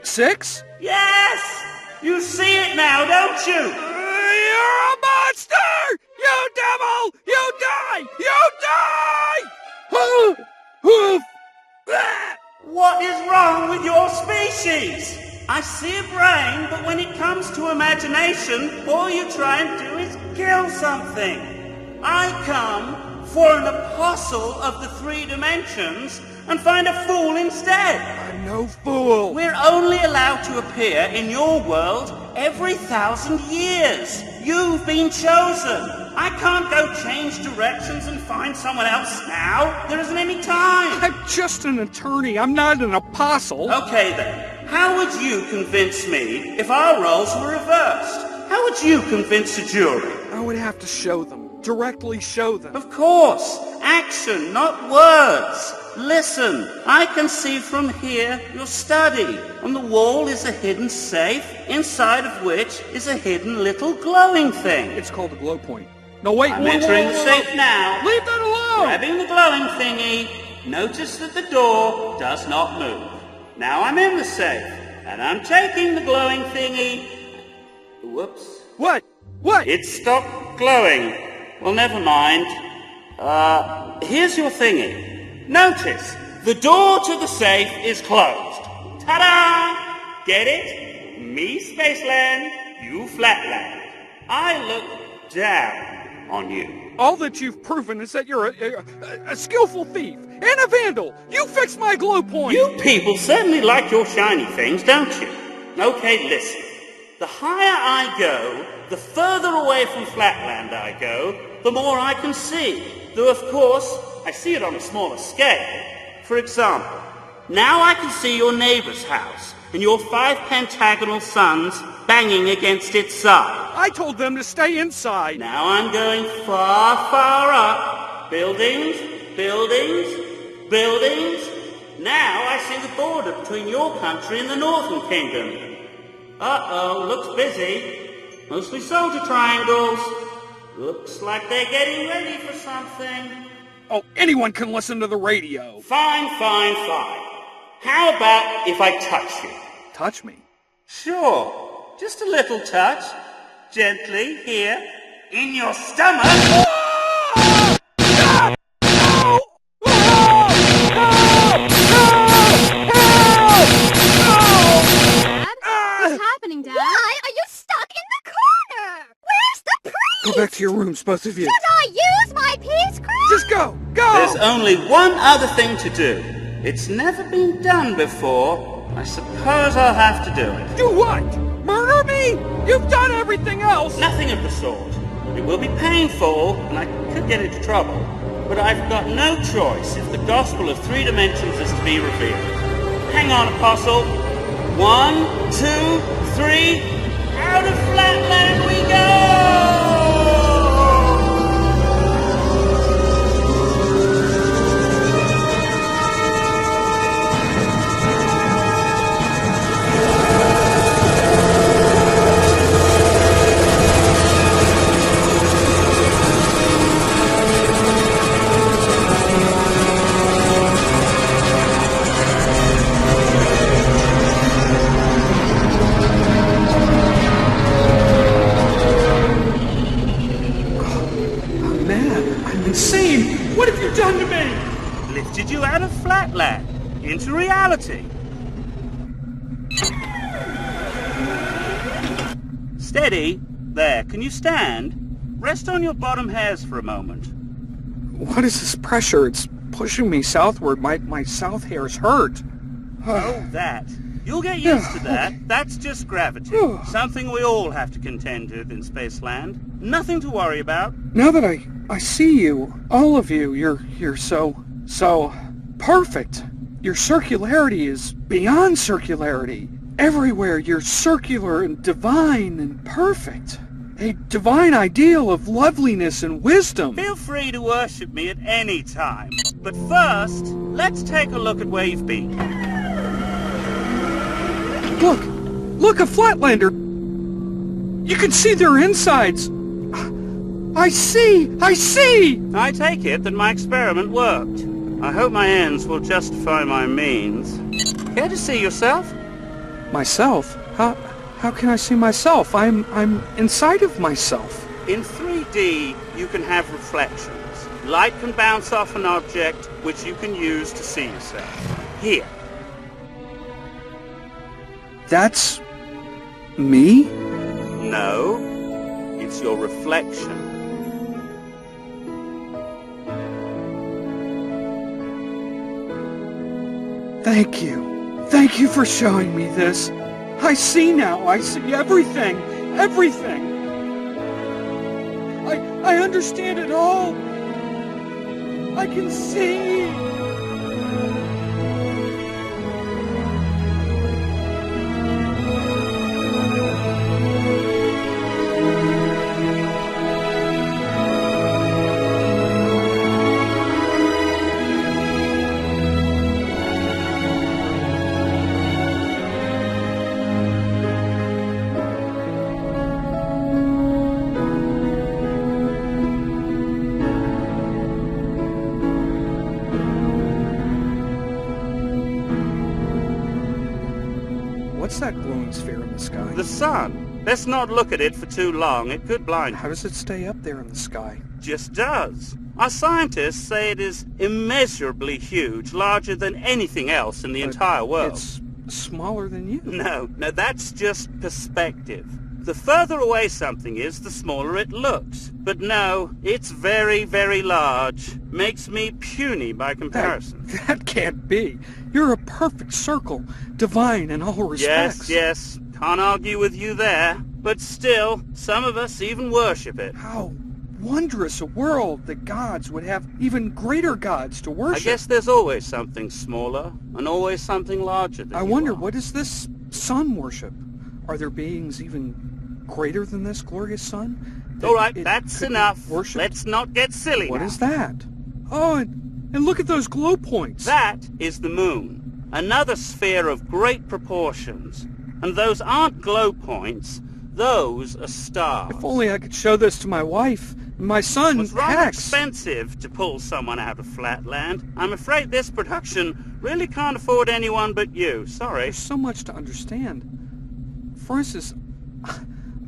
6? Yes! You see it now, don't you? You're a monster! You devil! You die! You die! What is wrong with your species? I see a brain, but when it comes to imagination, all you try and do is kill something. I come for an apostle of the 3 dimensions and find a fool instead. I'm no fool. We're only allowed to appear in your world every 1,000 years. You've been chosen. I can't go change directions and find someone else now. There isn't any time. I'm just an attorney. I'm not an apostle. Okay then. How would you convince me if our roles were reversed? How would you convince a jury? I would have to show them. Directly show them. Of course. action, not words. Listen, I can see from here your study. On the wall is a hidden safe, inside of which is a hidden little glowing thing. It's called a glow point. No, wait. I'm entering the safe now. Leave that alone. Grabbing the glowing thingy. Notice that the door does not move. Now I'm in the safe, and I'm taking the glowing thingy. Whoops. What? What? It stopped glowing. Well, never mind. Here's your thingy. Notice, the door to the safe is closed. Ta-da! Get it? Me, Spaceland, you, Flatland. I look down on you. All that you've proven is that you're a skillful thief and a vandal. You fixed my glow point. You people certainly like your shiny things, don't you? Okay, listen. The higher I go, the further away from Flatland I go, the more I can see. Though, of course, I see it on a smaller scale. For example, now I can see your neighbor's house and your 5 pentagonal suns banging against its side. I told them to stay inside. Now I'm going far, far up. Buildings, buildings, buildings. Now I see the border between your country and the Northern Kingdom. Uh-oh, looks busy. Mostly soldier triangles. Looks like they're getting ready for something. Oh, anyone can listen to the radio. Fine, fine, fine. How about if I touch you? Touch me? Sure. Just a little touch. Gently, here. In your stomach. What's happening, Dad? Why are you stuck in the corner? Where's the priest? Go back to your rooms, both of you. Should I use my peace craft? Just go! Go! There's only one other thing to do. It's never been done before. I suppose I'll have to do it. Do what? Murder me? You've done everything else! Nothing of the sort. It will be painful, and I could get into trouble. But I've got no choice if the gospel of 3 dimensions is to be revealed. Hang on, Apostle. 1, 2, 3. Out of Flatland we go! Insane! What have you done to me? Lifted you out of Flatland into reality. Steady. There, can you stand? Rest on your bottom hairs for a moment. What is this pressure? It's pushing me southward. My south hairs hurt. Oh, that. You'll get used to that. Okay. That's just gravity. Something we all have to contend with in Spaceland. Nothing to worry about. Now that I see you, all of you, you're so perfect. Your circularity is beyond circularity. Everywhere you're circular and divine and perfect. A divine ideal of loveliness and wisdom. Feel free to worship me at any time. But first, let's take a look at where you've been. Look, a Flatlander. You can see their insides. I see! I take it that my experiment worked. I hope my ends will justify my means. Care to see yourself? Myself? How can I see myself? I'm inside of myself. In 3D, you can have reflections. Light can bounce off an object, which you can use to see yourself. Here. That's me? No, it's your reflection. Thank you. Thank you for showing me this. I see now. I see everything. Everything. I understand it all. I can see. What's that glowing sphere in the sky? The sun. Let's not look at it for too long. It could blind you. How does it stay up there in the sky? Just does. Our scientists say it is immeasurably huge, larger than anything else in the entire world. It's smaller than you. No, that's just perspective. The further away something is, the smaller it looks. But no, it's very, very large. Makes me puny by comparison. That can't be. You're a perfect circle, divine in all respects. Yes. Can't argue with you there. But still, some of us even worship it. How wondrous a world that gods would have even greater gods to worship. I guess there's always something smaller, and always something larger than I wonder, what is this sun worship? Are there beings even greater than this glorious sun? All right, that's enough. Let's not get silly What now. is that? Oh, and look at those glow points. That is the moon, another sphere of great proportions. And those aren't glow points, those are stars. If only I could show this to my wife. My son, It's rather Hex. expensive to pull someone out of Flatland. I'm afraid this production really can't afford anyone but you. Sorry. There's so much to understand. For instance,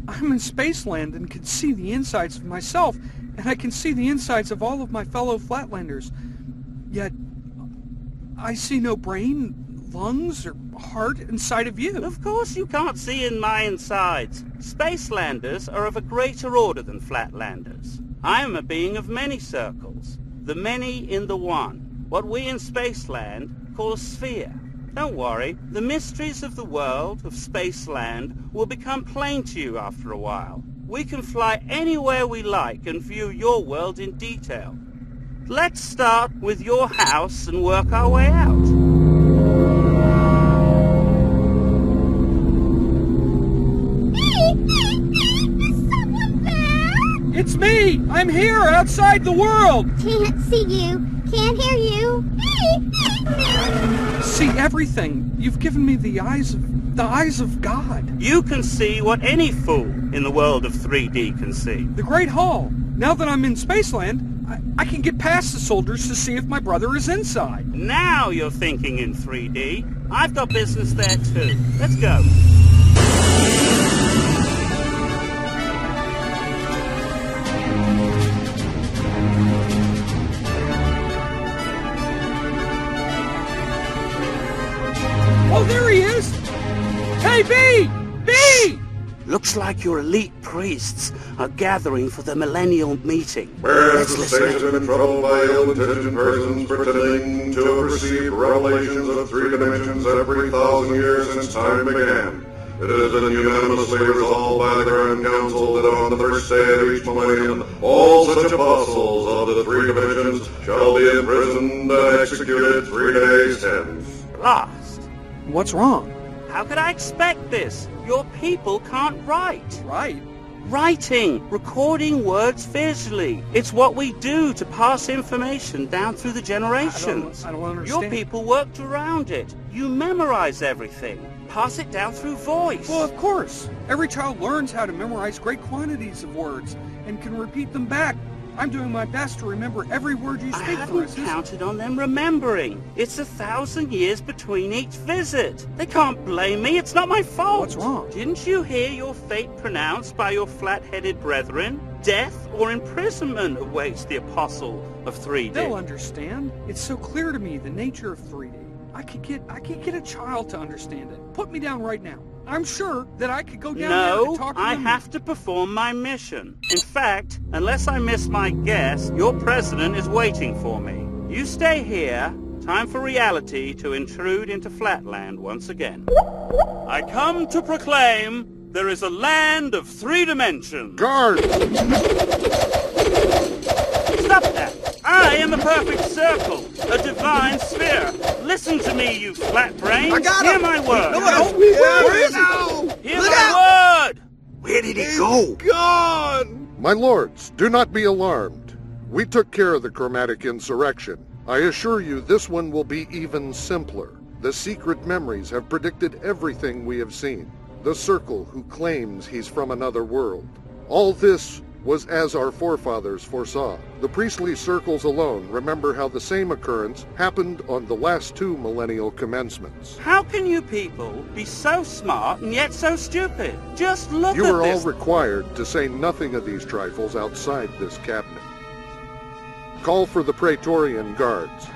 I'm in Spaceland and can see the insides of myself, and I can see the insides of all of my fellow Flatlanders. Yet, I see no brain, lungs, or heart inside of you. Of course you can't see in my insides. Spacelanders are of a greater order than Flatlanders. I am a being of many circles, the many in the one, what we in Spaceland call a sphere. Don't worry, the mysteries of the world, of Spaceland, will become plain to you after a while. We can fly anywhere we like and view your world in detail. Let's start with your house and work our way out. It's me! I'm here, outside the world! Can't see you. Can't hear you. See everything. You've given me the eyes of God. You can see what any fool in the world of 3D can see. The Great Hall. Now that I'm in Spaceland, I can get past the soldiers to see if my brother is inside. Now you're thinking in 3D. I've got business there too. Let's go. Oh, there he is! Hey, B! B! Looks like your elite priests are gathering for the millennial meeting. Whereas the state has been troubled by ill-intentioned persons pretending to have received revelations of 3 dimensions every 1,000 years since time began. It has been unanimously resolved by the Grand Council that on the first day of each millennium, all such apostles of the 3 dimensions shall be imprisoned and executed 3 days hence. Lost. What's wrong? How could I expect this? Your people can't write. Right. Writing, recording words visually. It's what we do to pass information down through the generations. I don't understand. Your people worked around it. You memorize everything. Pass it down through voice. Well, of course. Every child learns how to memorize great quantities of words and can repeat them back. I'm doing my best to remember every word you speak. I hadn't counted on them remembering. It's 1,000 years between each visit. They can't blame me. It's not my fault. What's wrong? Didn't you hear your fate pronounced by your flat-headed brethren? Death or imprisonment awaits the apostle of 3D. They'll understand. It's so clear to me, the nature of 3D. I could get a child to understand it. Put me down right now. I'm sure that I could go down there and talk to them. I have to perform my mission. In fact, unless I miss my guess, your president is waiting for me. You stay here. Time for reality to intrude into Flatland once again. I come to proclaim there is a land of 3 dimensions. Guard! Stop that! I am a perfect circle, a divine sphere. Listen to me, you flat brains. I got Hear him. my word. No, where is he? Hear my word. Where did he go? Gone! My lords, do not be alarmed. We took care of the chromatic insurrection. I assure you this one will be even simpler. The secret memories have predicted everything we have seen. The circle who claims he's from another world. All this was as our forefathers foresaw. The priestly circles alone remember how the same occurrence happened on the last 2 millennial commencements. How can you people be so smart and yet so stupid? Just look at this. You are all required to say nothing of these trifles outside this cabinet. Call for the Praetorian Guards.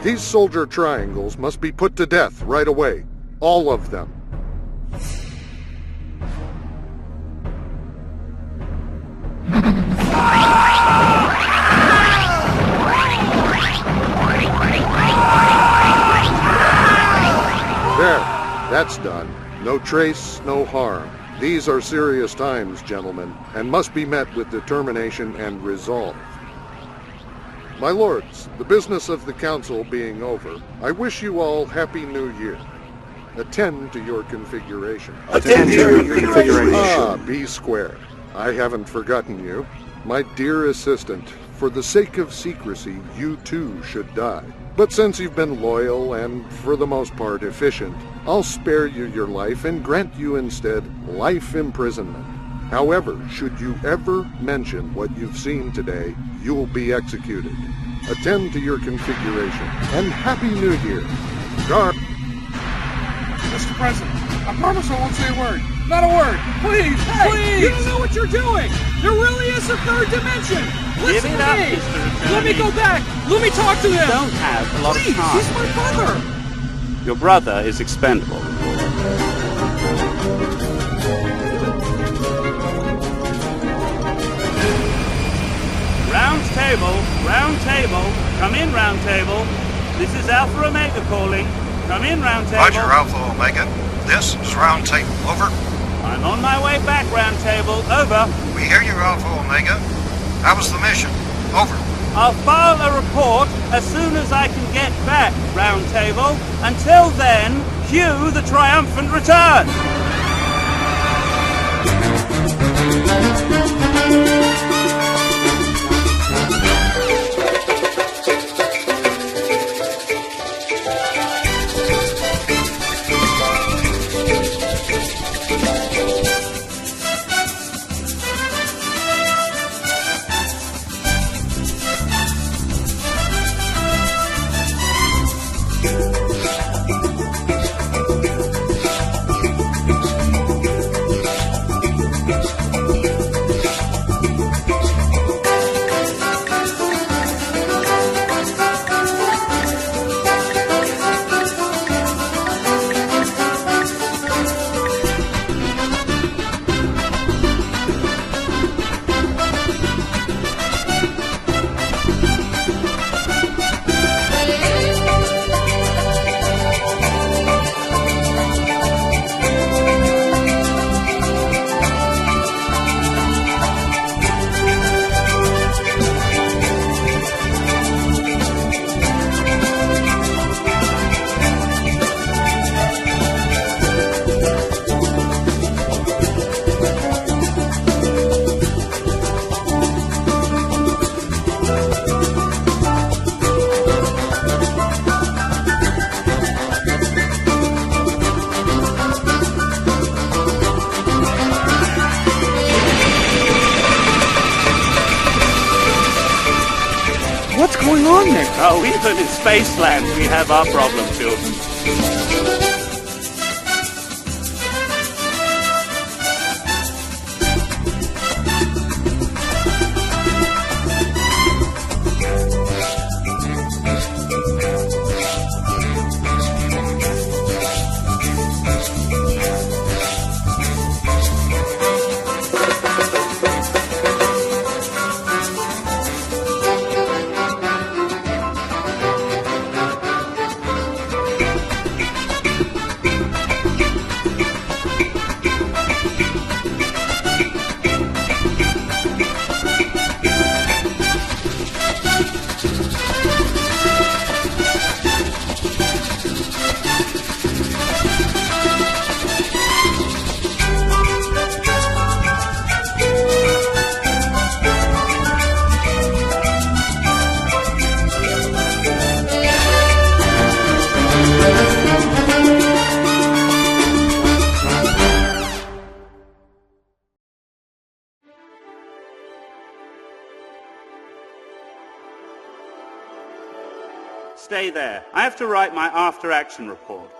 These soldier triangles must be put to death right away. All of them. There, that's done. No trace, no harm. These are serious times, gentlemen, and must be met with determination and resolve. My lords, the business of the council being over, I wish you all Happy New Year. Attend to your configuration. Attend to your configuration. Ah, B square. I haven't forgotten you. My dear assistant, for the sake of secrecy, you too should die. But since you've been loyal and, for the most part, efficient, I'll spare you your life and grant you instead life imprisonment. However, should you ever mention what you've seen today, you'll be executed. Attend to your configuration, and Happy New Year. Guard. Mr. President, I promise I won't say a word. Not a word. Please, Hey, please. you don't know what you're doing. There really is a third dimension. Listen Give it to up, me. Mr. Attorney. Let me go back. Let me talk to him. Don't have a lot Please, of time. he's my brother. Your brother is expendable. Round table, come in, round table. This is Alpha Omega calling. Come in, round table. Roger, Alpha Omega. This is round table. Over. I'm on my way back, round table. Over. We hear you, Alpha Omega. How was the mission? Over. I'll file a report as soon as I can get back, round table. Until then, cue the triumphant return. What's going on there? Oh, even in Spaceland, we have our problem children. stay there. I have to write my after-action report.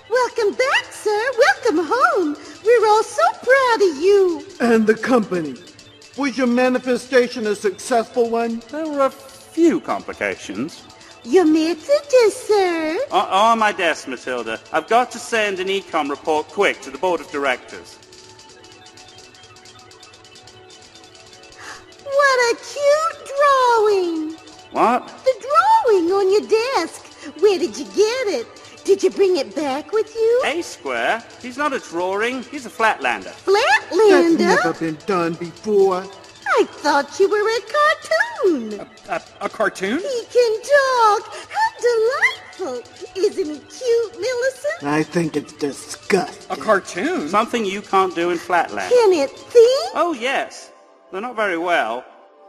Welcome back, sir. Welcome home. We're all so proud of you. And the company. Was your manifestation a successful one? There were a few complications. Your messages, sir. On my desk, Matilda. I've got to send an econ report quick to the board of directors. What a cute drawing. What? The drawing on your desk. Where did you get it? Did you bring it back with you? A square? He's not a drawing. He's a flatlander. Flatlander? That's never been done before. I thought you were a cartoon. A cartoon? He can talk. How delightful. Isn't he cute, Millicent? I think it's disgusting. A cartoon? Something you can't do in Flatland. Can it think? Oh, yes. They're not very well.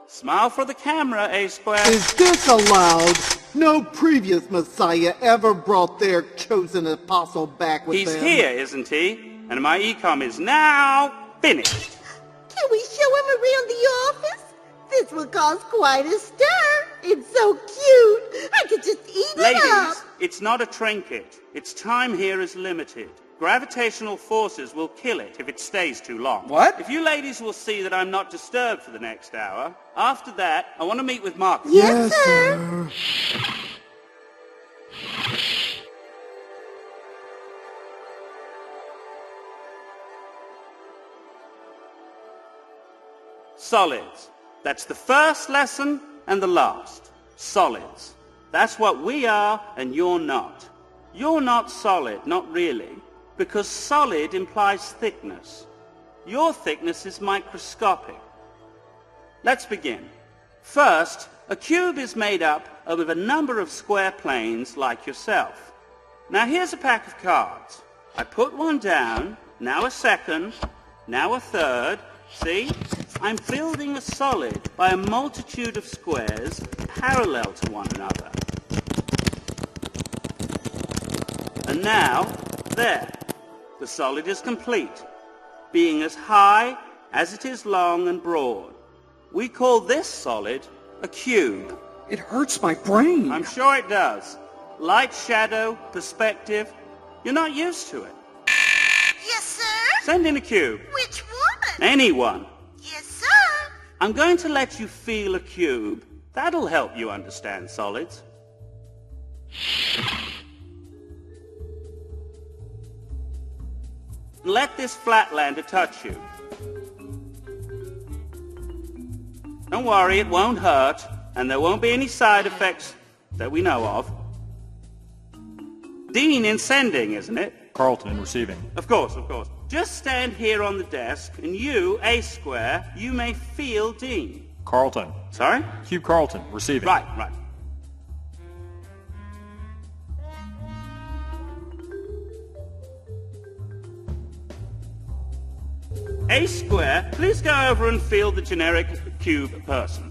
Smile for the camera, A square. Is this allowed? No previous Messiah ever brought their chosen apostle back with He's them. here, isn't he? And my ecom is now finished. Can we show him around the office? This will cause quite a stir. It's so cute. I could just eat it up. Ladies, it's not a trinket. Its time here is limited. Gravitational forces will kill it if it stays too long. What? If you ladies will see that I'm not disturbed for the next hour, after that, I want to meet with Marcus. Yes, sir. Solids. That's the first lesson and the last. Solids. That's what we are and you're not. You're not solid, not really, because solid implies thickness. Your thickness is microscopic. Let's begin. First, a cube is made up of a number of square planes like yourself. Now here's a pack of cards. I put one down, now a second, now a third. See? I'm building a solid by a multitude of squares parallel to one another. And now, there. The solid is complete, being as high as it is long and broad. We call this solid a cube. It hurts my brain. I'm sure it does. Light, shadow, perspective. You're not used to it. Yes, sir. Send in a cube. Which one? Anyone. Yes, sir. I'm going to let you feel a cube. That'll help you understand solids. Let this flatlander touch you. Don't worry, it won't hurt, and there won't be any side effects that we know of. Dean in sending, isn't it? Carlton in receiving. Of course, of course. Just stand here on the desk, and you, A square, you may feel Dean. Carlton. Sorry? Cube Carlton, receiving. Right, right. A square, please go over and feel the generic cube person.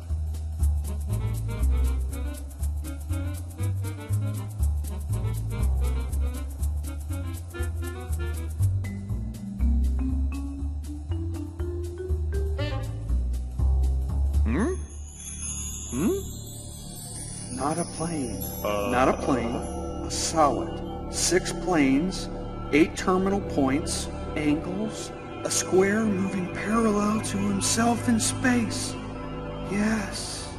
Not a plane. Not a plane. A solid. 6 planes, 8 terminal points, angles, a square moving parallel to himself in space. Yes,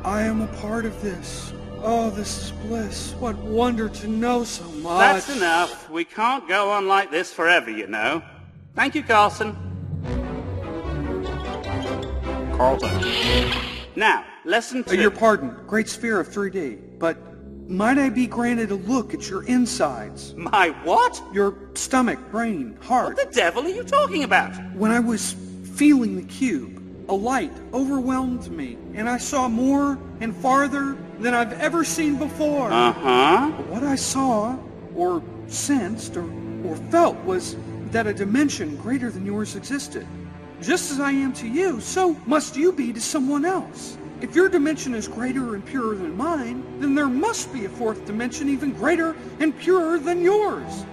I am a part of this. Oh, this is bliss. What wonder to know so much. That's enough. We can't go on like this forever, you know. Thank you, Carlson. Carlton. Now, lesson 2. Your pardon. Great sphere of 3D, but might I be granted a look at your insides? My what? Your stomach, brain, heart. What the devil are you talking about? When I was feeling the cube, a light overwhelmed me, and I saw more and farther than I've ever seen before. Uh-huh. What I saw, or sensed, or felt was that a dimension greater than yours existed. Just as I am to you, so must you be to someone else. If your dimension is greater and purer than mine, then there must be a fourth dimension even greater and purer than yours.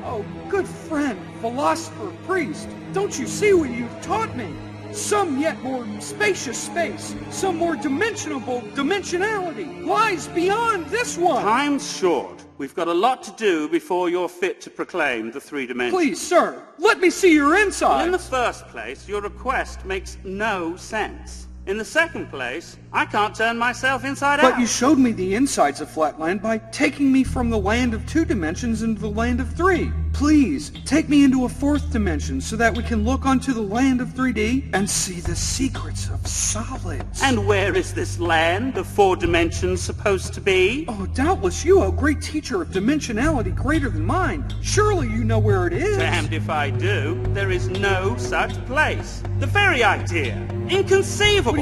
Oh, good friend, philosopher, priest, don't you see what you've taught me? Some yet more spacious space, some more dimensionable dimensionality lies beyond this one. Time's short. We've got a lot to do before you're fit to proclaim the three dimensions. Please, sir, let me see your insides. Well, in the first place, your request makes no sense. In the second place, I can't turn myself inside out. But you showed me the insides of Flatland by taking me from the land of 2 dimensions into the land of 3. Please, take me into a 4th dimension so that we can look onto the land of 3D and see the secrets of solids. And where is this land of 4 dimensions supposed to be? Oh, doubtless you, a great teacher of dimensionality greater than mine. Surely you know where it is. Damned if I do. There is no such place. The very idea. Inconceivable.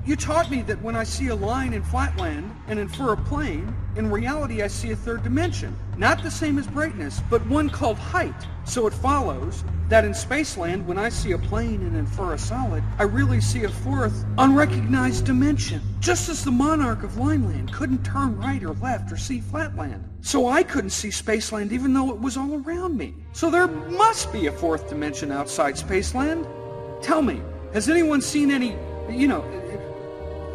You taught me that when I see a line in Flatland and infer a plane, in reality I see a 3rd dimension. Not the same as brightness, but one called height. So it follows that in Spaceland, when I see a plane and infer a solid, I really see a 4th, unrecognized dimension. Just as the monarch of Lineland couldn't turn right or left or see Flatland. So I couldn't see Spaceland even though it was all around me. So there must be a 4th dimension outside Spaceland. Tell me, has anyone seen any,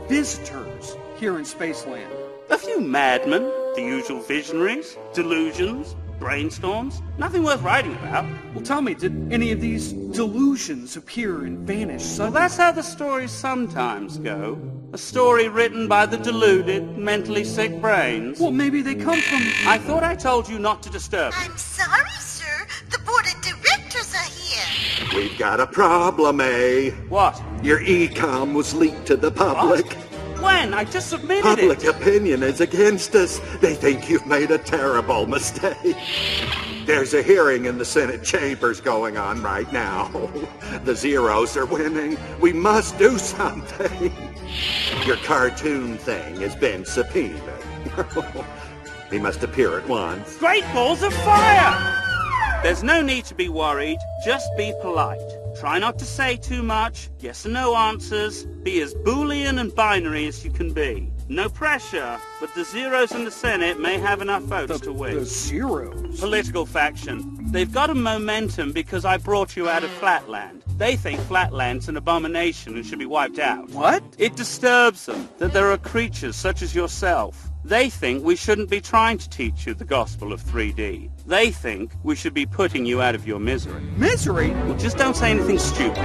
visitors here in Spaceland? A few madmen, the usual visionaries, delusions, brainstorms, nothing worth writing about. Well, tell me, did any of these delusions appear and vanish suddenly? Well, that's how the stories sometimes go. A story written by the deluded, mentally sick brains. Well, maybe they come from... I thought I told you not to disturb me. I'm sorry, sir. The board of directors are here. We've got a problem, eh? What? Your e-com was leaked to the public. What? When? I just submitted Public opinion is against us. They think you've made a terrible mistake. There's a hearing in the Senate chambers going on right now. The Zeros are winning. We must do something. Your cartoon thing has been subpoenaed. He must appear at once. Great balls of fire! There's no need to be worried. Just be polite. Try not to say too much. Yes and no answers. Be as Boolean and binary as you can be. No pressure, but the Zeros in the Senate may have enough votes to win. The Zeros? Political faction. They've got a momentum because I brought you out of Flatland. They think Flatland's an abomination and should be wiped out. What? It disturbs them that there are creatures such as yourself. They think we shouldn't be trying to teach you the gospel of 3D. They think we should be putting you out of your misery. Misery? Well, just don't say anything stupid.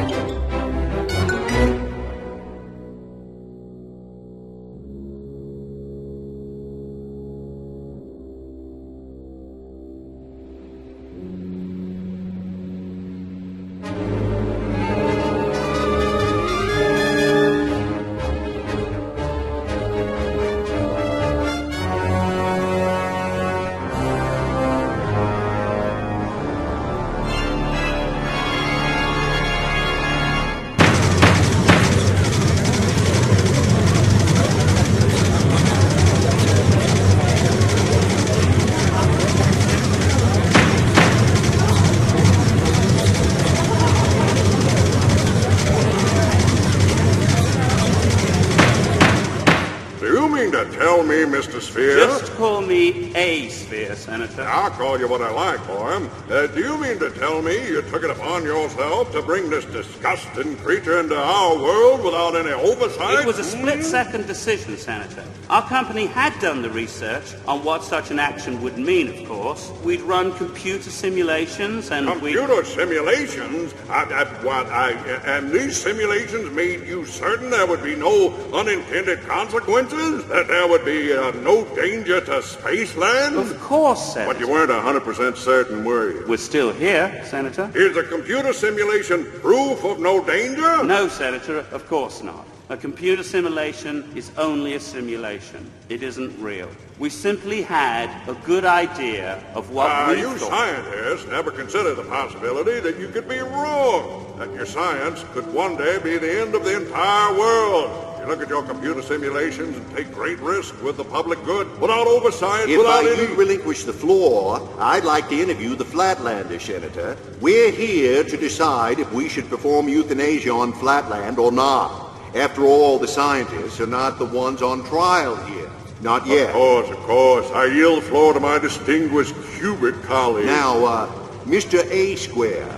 Mr. Sphere? Just call me a Sphere, Senator. I'll call you what I like, boy. Do you mean to tell me you took it upon yourself to bring this disgusting creature into our world without any oversight? It was a split-second decision, Senator. Our company had done the research on what such an action would mean, of course. We'd run computer simulations and Computer simulations? And these simulations made you certain there would be no unintended consequences? That there would be no danger to Spaceland? Of course, Senator. But you weren't 100% certain, were you? We're still here, Senator. Is a computer simulation proof of no danger? No, Senator, of course not. A computer simulation is only a simulation. It isn't real. We simply had a good idea of what we you thought. scientists never consider the possibility that you could be wrong, that your science could one day be the end of the entire world. You look at your computer simulations and take great risks with the public good, without oversight, without If I any... do relinquish the floor, I'd like to interview the Flatlander, Senator. We're here to decide if we should perform euthanasia on Flatland or not. After all, the scientists are not the ones on trial here. Not yet. Of course. I yield the floor to my distinguished cubic colleague. Now, Mr. A Square,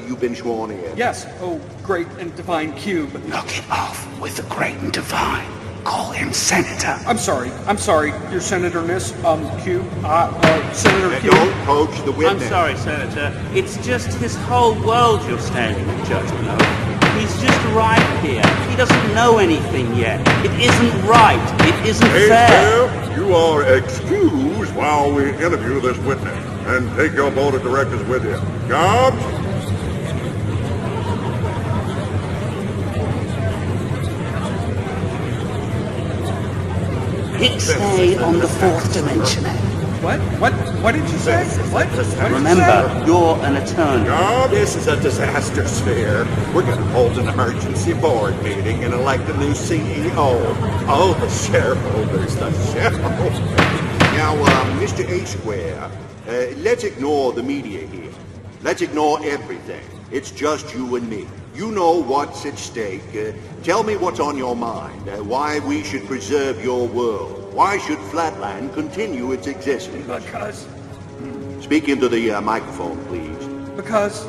you've been sworn in. Yes, oh, great and divine cube. Knock it off with the great and divine. Call him Senator. I'm sorry, your senatorness, Cube, Senator Cube. Don't poach the witness. I'm sorry, Senator. It's just his whole world you're standing in judgment of. He's just right here. He doesn't know anything yet. It isn't right. It isn't fair. Sheriff, you are excused while we interview this witness. And take your board of directors with you. Guards? Hit stay on the fourth dimension. What did you say? What? Remember, you're an attorney. This is a disaster sphere. We're going to hold an emergency board meeting and elect a new CEO. Oh, the shareholders, the shareholders. Now, Mr. A Square, let's ignore the media here. Let's ignore everything. It's just you and me. You know what's at stake. Tell me what's on your mind. Why we should preserve your world. Why should Flatland continue its existence? Because... Speak into the microphone, please. Because...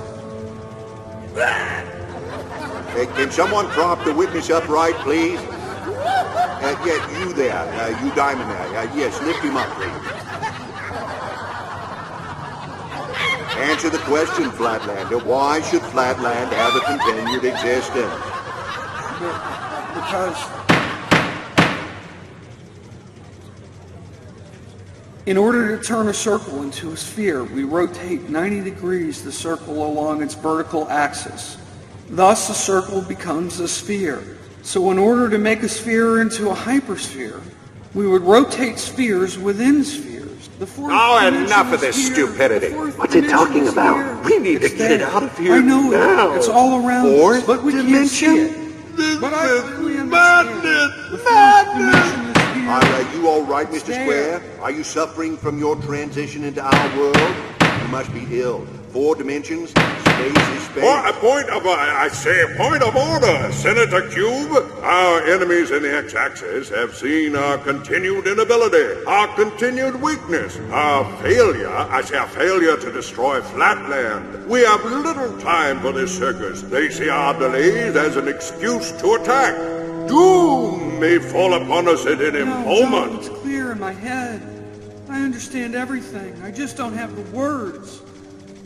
Can someone prop the witness upright, please? Yeah, you there. You diamond there. Yes, lift him up, please. Answer the question, Flatlander. Why should Flatland have a continued existence? Because... In order to turn a circle into a sphere, we rotate 90 degrees the circle along its vertical axis. Thus, a circle becomes a sphere. So in order to make a sphere into a hypersphere, we would rotate spheres within spheres. Oh, enough of this stupidity. What's it talking about? We need to get it out of here I know now. it's all around us, Fourth but we can't see it. dimension? But I clearly understand. The fourth dimension is here. Are you all right, Mr. Square? Are you suffering from your transition into our world? You must be ill. 4 dimensions, space is space. Point of order, Senator Cube. Our enemies in the X-axis have seen our continued inability, our continued weakness, our failure to destroy Flatland. We have little time for this circus. They see our delays as an excuse to attack. Doom may fall upon us at any moment. It's clear in my head. I understand everything. I just don't have the words.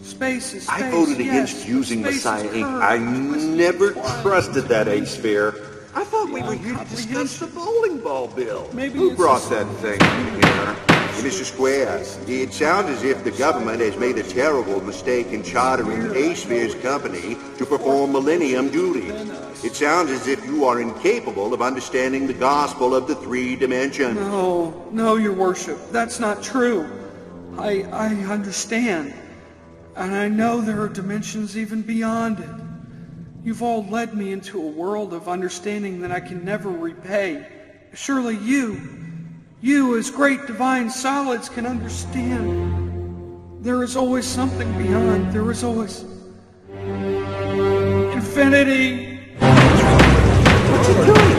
Space is space. I voted yes, against using space Messiah is Inc. curved. I never trusted that A-sphere. I thought we were here to discuss the bowling ball bill. Who brought that thing in here? Mr. Square, it sounds as if the government has made a terrible mistake in chartering A-Sphere's company to perform millennium duties. It sounds as if you are incapable of understanding the gospel of the 3 dimensions. No, your worship. That's not true. I understand. And I know there are dimensions even beyond it. You've all led me into a world of understanding that I can never repay. Surely you as great divine solids can understand. There is always something beyond. There is always infinity. What's he doing?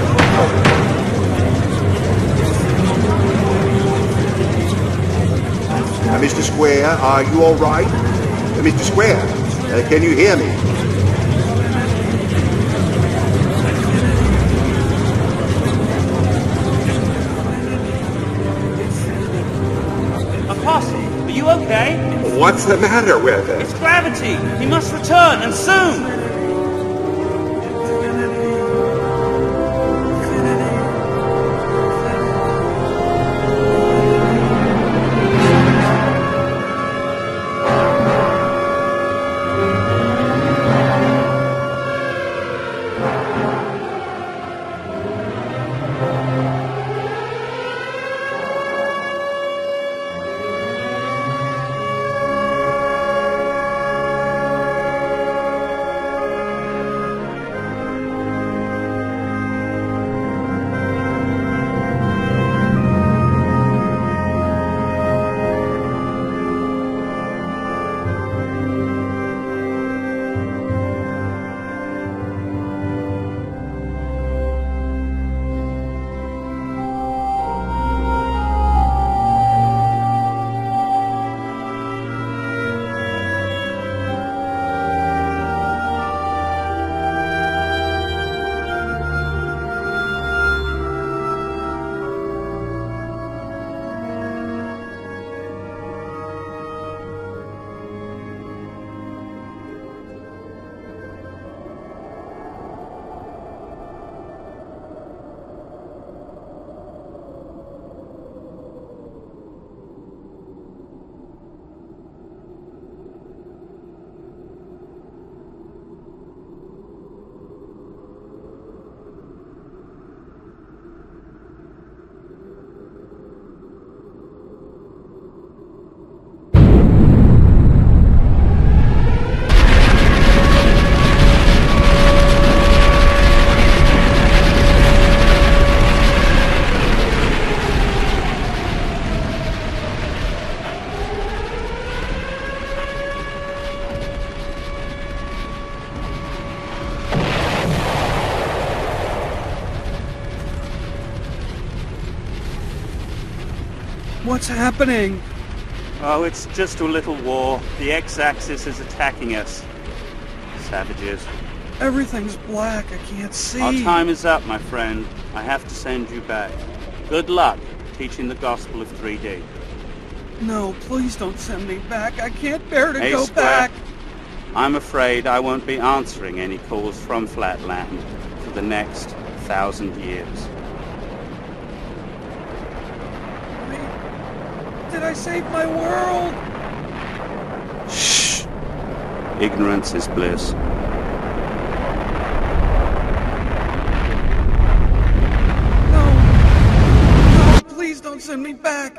Mr. Square, are you all right? Mr. Square, can you hear me? Apostle, are you okay? What's the matter with it? It's gravity. He must return, and soon. What's happening? Oh, it's just a little war. The X-axis is attacking us. Savages. Everything's black. I can't see. Our time is up, my friend. I have to send you back. Good luck teaching the gospel of 3D. No, please don't send me back. I can't bear to A go square. back. I'm afraid I won't be answering any calls from Flatland for the next 1,000 years. Did I save my world? Shh! Ignorance is bliss. No, please don't send me back.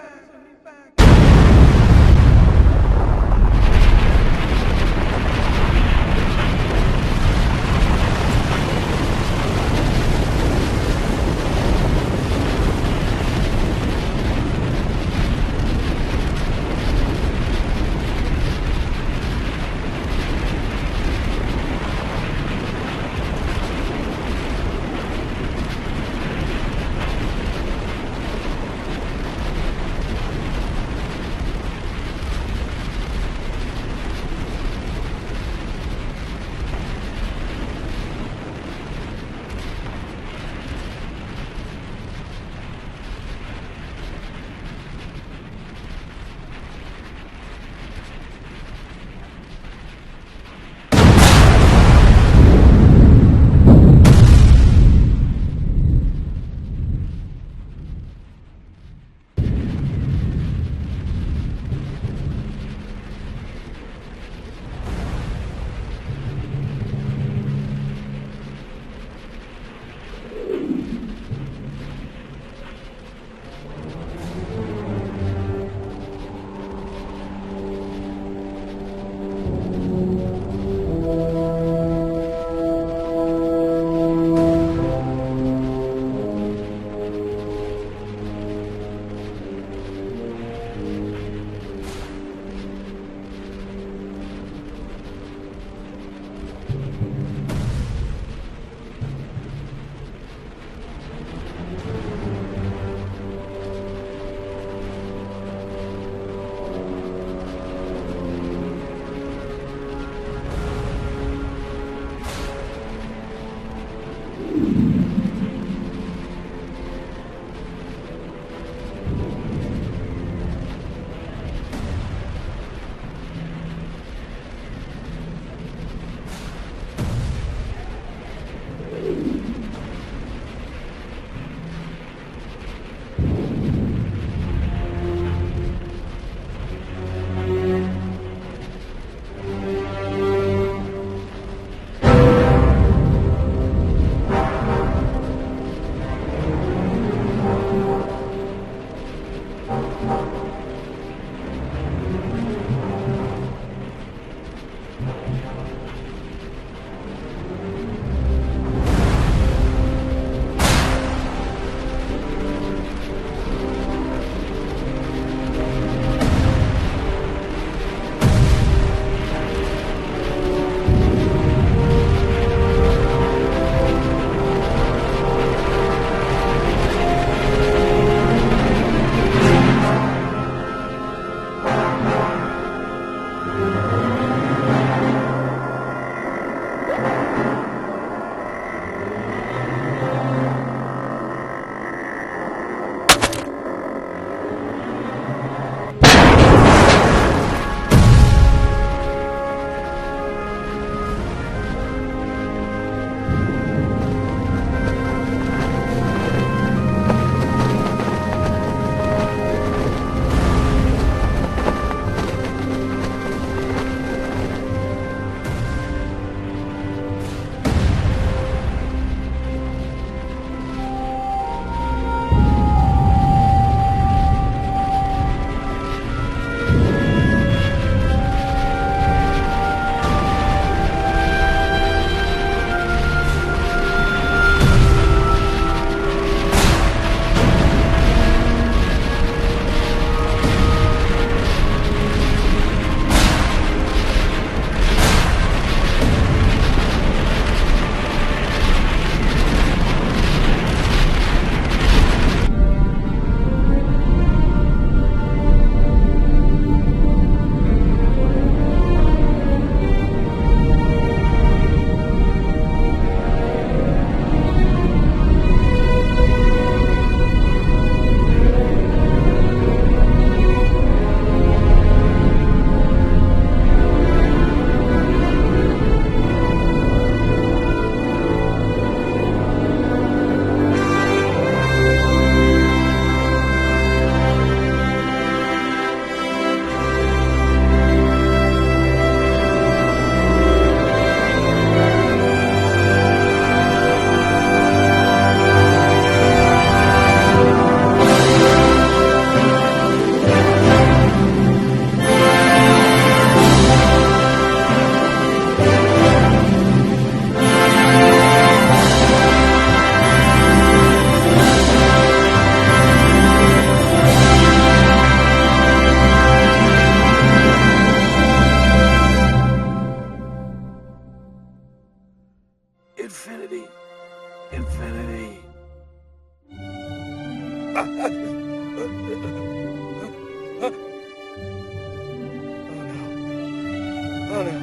Oh no.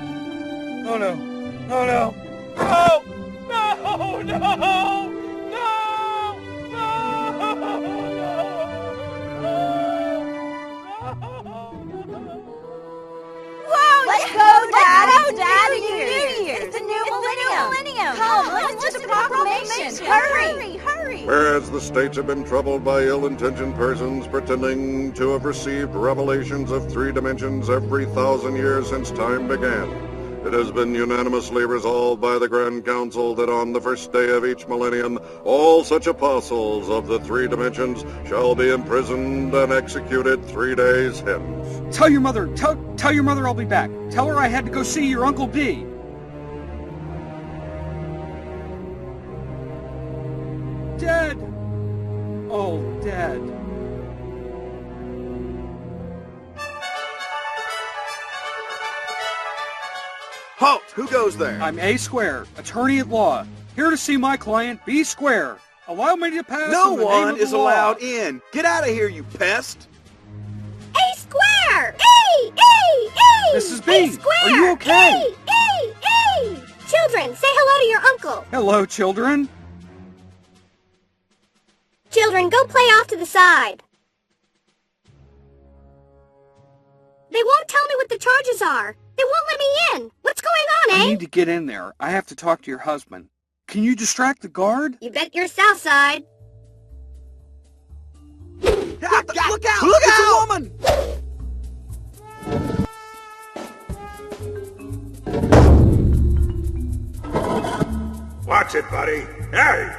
Oh no. Oh no. Oh! No! No! Let's go, Dad, and New Year's. It's the new millennium. Come, let's just a proclamation. Hurry. Whereas the states have been troubled by ill-intentioned persons pretending to have received revelations of 3 dimensions every 1,000 years since time began, it has been unanimously resolved by the Grand Council that on the first day of each millennium, all such apostles of the 3 dimensions shall be imprisoned and executed 3 days hence. Tell your mother I'll be back. Tell her I had to go see your Uncle B. Dead. Oh, dead. Halt! Who goes there? I'm A Square, attorney at law, here to see my client B Square. Allow me to pass. No in the name one of the is law. allowed in. Get out of here, you pest! A square! A! Mrs. B, A square! are you okay? A! Children, say hello to your uncle. Hello, children. Children, go play off to the side. They won't tell me what the charges are. They won't let me in. What's going on, I eh? need to get in there. I have to talk to your husband. Can you distract the guard? You bet your south side. Look out! It's a woman! Watch it, buddy. Hey!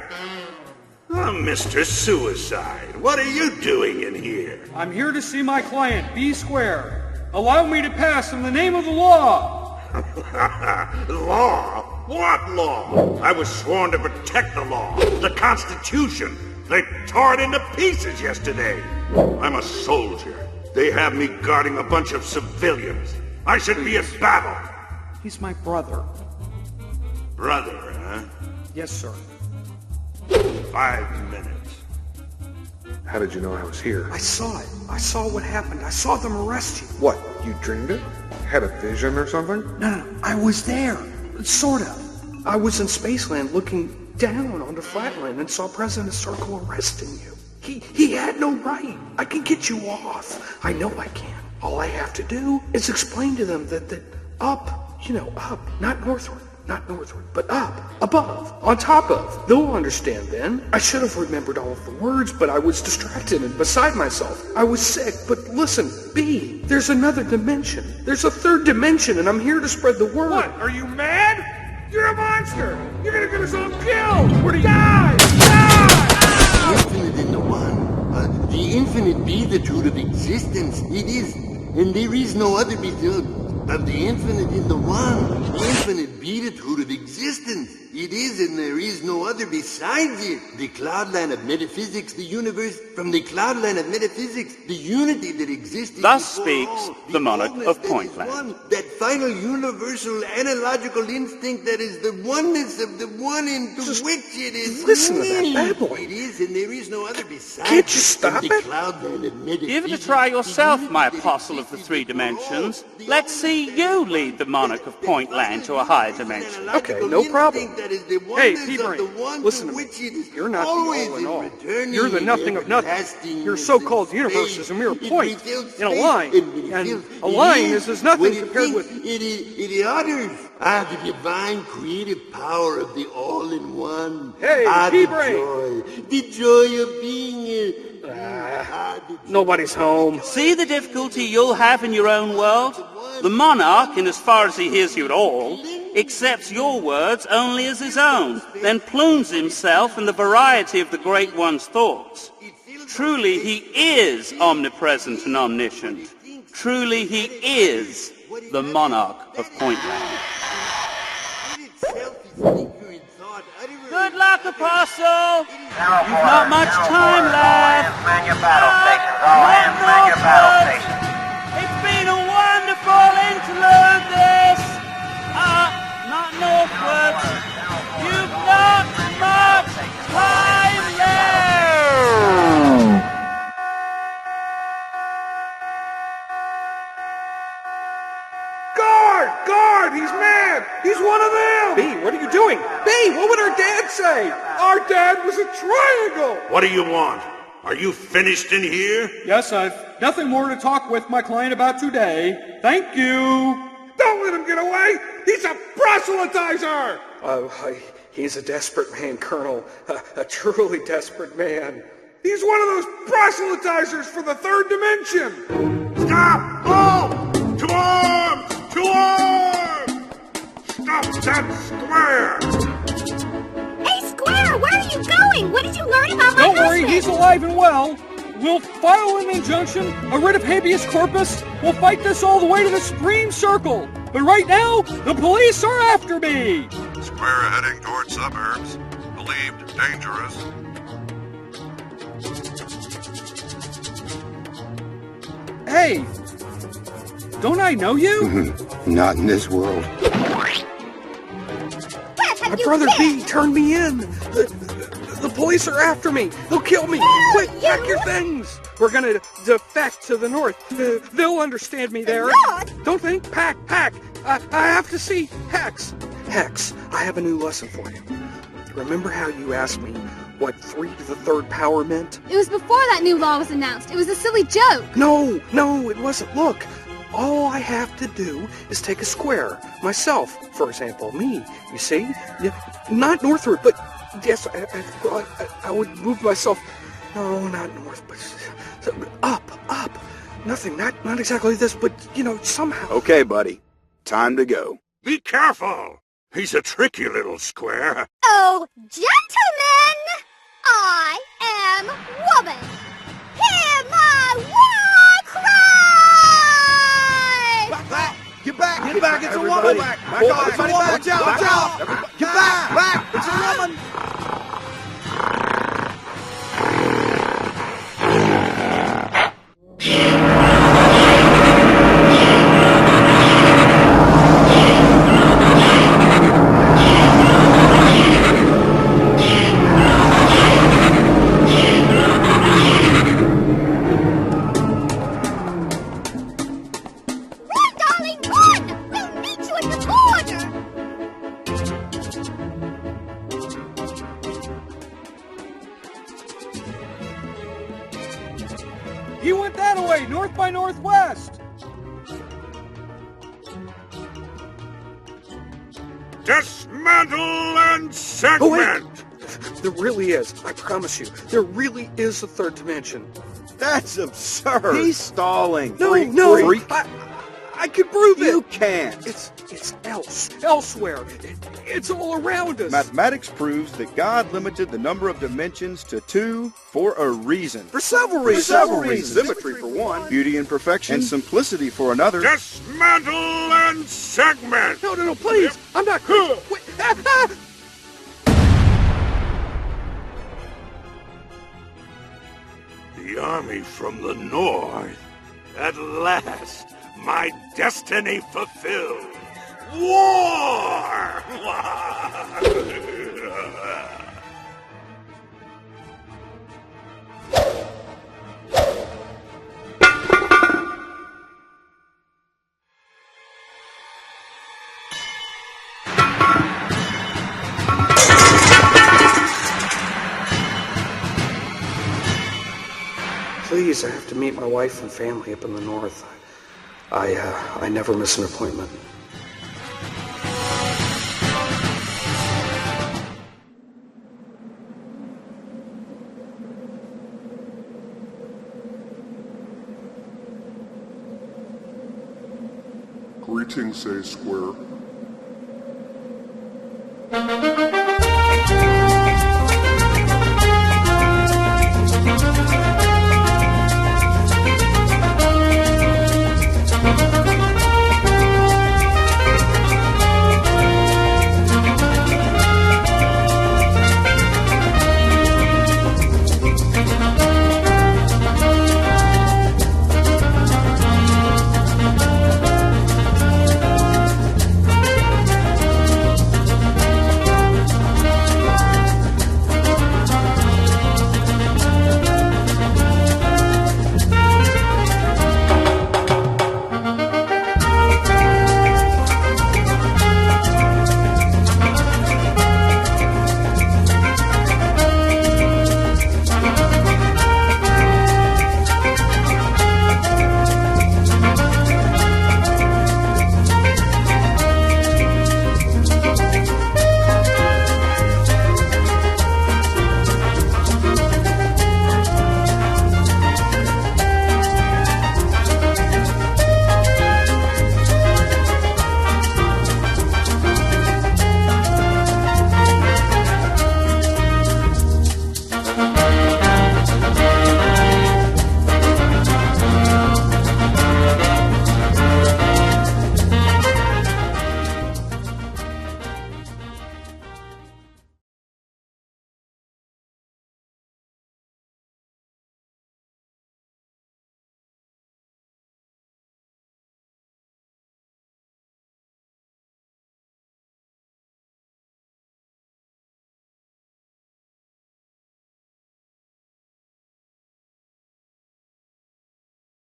Mr. Suicide, what are you doing in here? I'm here to see my client, B Square. Allow me to pass in the name of the law. Law? What law? I was sworn to protect the law, the Constitution. They tore it into pieces yesterday. I'm a soldier. They have me guarding a bunch of civilians. I should be at battle. He's my brother. Brother, huh? Yes, sir. 5 minutes. How did you know I was here? I saw it. I saw what happened. I saw them arrest you. What? You dreamed it? Had a vision or something? No. I was there. Sort of. I was in Spaceland looking down onto Flatland and saw President Circle arresting you. He had no right. I can get you off. I know I can. All I have to do is explain to them that up, up, not northward, but up, above, on top of. They'll understand then. I should have remembered all of the words, but I was distracted and beside myself. I was sick, but listen, B, there's another dimension. There's a 3rd dimension, and I'm here to spread the word. What? Are you mad? You're a monster! You're gonna get us all killed! Where do you... Die! Infinite in the one. The infinite beatitude of existence. It is, and there is no other beatitude. Of the infinite in the one, the infinite beatitude of existence. It is, and there is no other besides it. The cloudland of metaphysics, the universe, from the cloudland of metaphysics, the unity that exists. Thus speaks the monarch of Pointland. That final universal analogical instinct that is the oneness of the one into which it is. Listen to that bad boy. It is, and there is no other besides Can't you stop it? it? Cloudland of metaphysics. Give it a try yourself, my apostle of the 3 dimensions. Let's see you lead the monarch of Pointland to a higher dimension. Okay, no problem. Hey, P-Brain, listen to me. You're not the all in all. You're the nothing of nothing. Your so-called universe is a mere point in a line, and a line is as nothing compared with... It utters the divine creative power of the all-in-one. Hey, P-Brain! The joy of being here. Nobody's home. See the difficulty you'll have in your own world? The monarch, in as far as he hears you at all, accepts your words only as his own, then plumes himself in the variety of the Great One's thoughts. Truly he is omnipresent and omniscient. Truly he is the monarch of Pointland. Good luck, Apostle! You've not much time left. It's been a wonderful interlude, this. Not northwards. You've not much time left. Guard! Guard! He's mad! He's one of them! B, what are you doing? B, what would our dad say? Our dad was a triangle! What do you want? Are you finished in here? Yes, I've nothing more to talk with my client about today. Thank you. Don't let him get away! He's a proselytizer! He's a desperate man, Colonel. A truly desperate man. He's one of those proselytizers for the third dimension! Stop! Oh! To arms! To arms! Stop that square! Hey, Square, where are you going? What did you learn about my Don't worry, husband? he's alive and well. We'll file an injunction, a writ of habeas corpus. We'll fight this all the way to the Supreme Circle. But right now, the police are after me. Square heading toward suburbs. Believed dangerous. Hey, don't I know you? Not in this world. My brother B turned me in. The police are after me. They'll kill me. Quick, pack your things. We're gonna defect to the north. They'll understand me there. Don't think. Pack. I have to see Hex. Hex, I have a new lesson for you. Remember how you asked me what 3 to the 3rd power meant? It was before that new law was announced. It was a silly joke. No, it wasn't. Look, all I have to do is take a square. Myself, for example, me, you see? Not northward, but yes, I would move myself. No, not north, but up. Nothing, not exactly this, but, somehow. Okay, buddy. Time to go. Be careful! He's a tricky little square. Oh, gentlemen! I am woman! Hear my war cry! Get back! It's a woman! Back off! Everybody back! Watch out! Get back! It's a woman! He went that way, north by northwest. Dismantle and segment! Oh, wait. There really is, I promise you, there really is a 3rd dimension. That's absurd. He's stalling. No, Freak. I can prove it. You can't. It's elsewhere. It's all around us. Mathematics proves that God limited the number of dimensions to 2 for a reason. For several reasons. Symmetry for one, beauty and perfection, and simplicity for another. Dismantle and segment! No, please. I'm not... Wait. The army from the north. At last, my destiny fulfilled. War! Please, I have to meet my wife and family up in the north. I never miss an appointment. Greetings, A Square.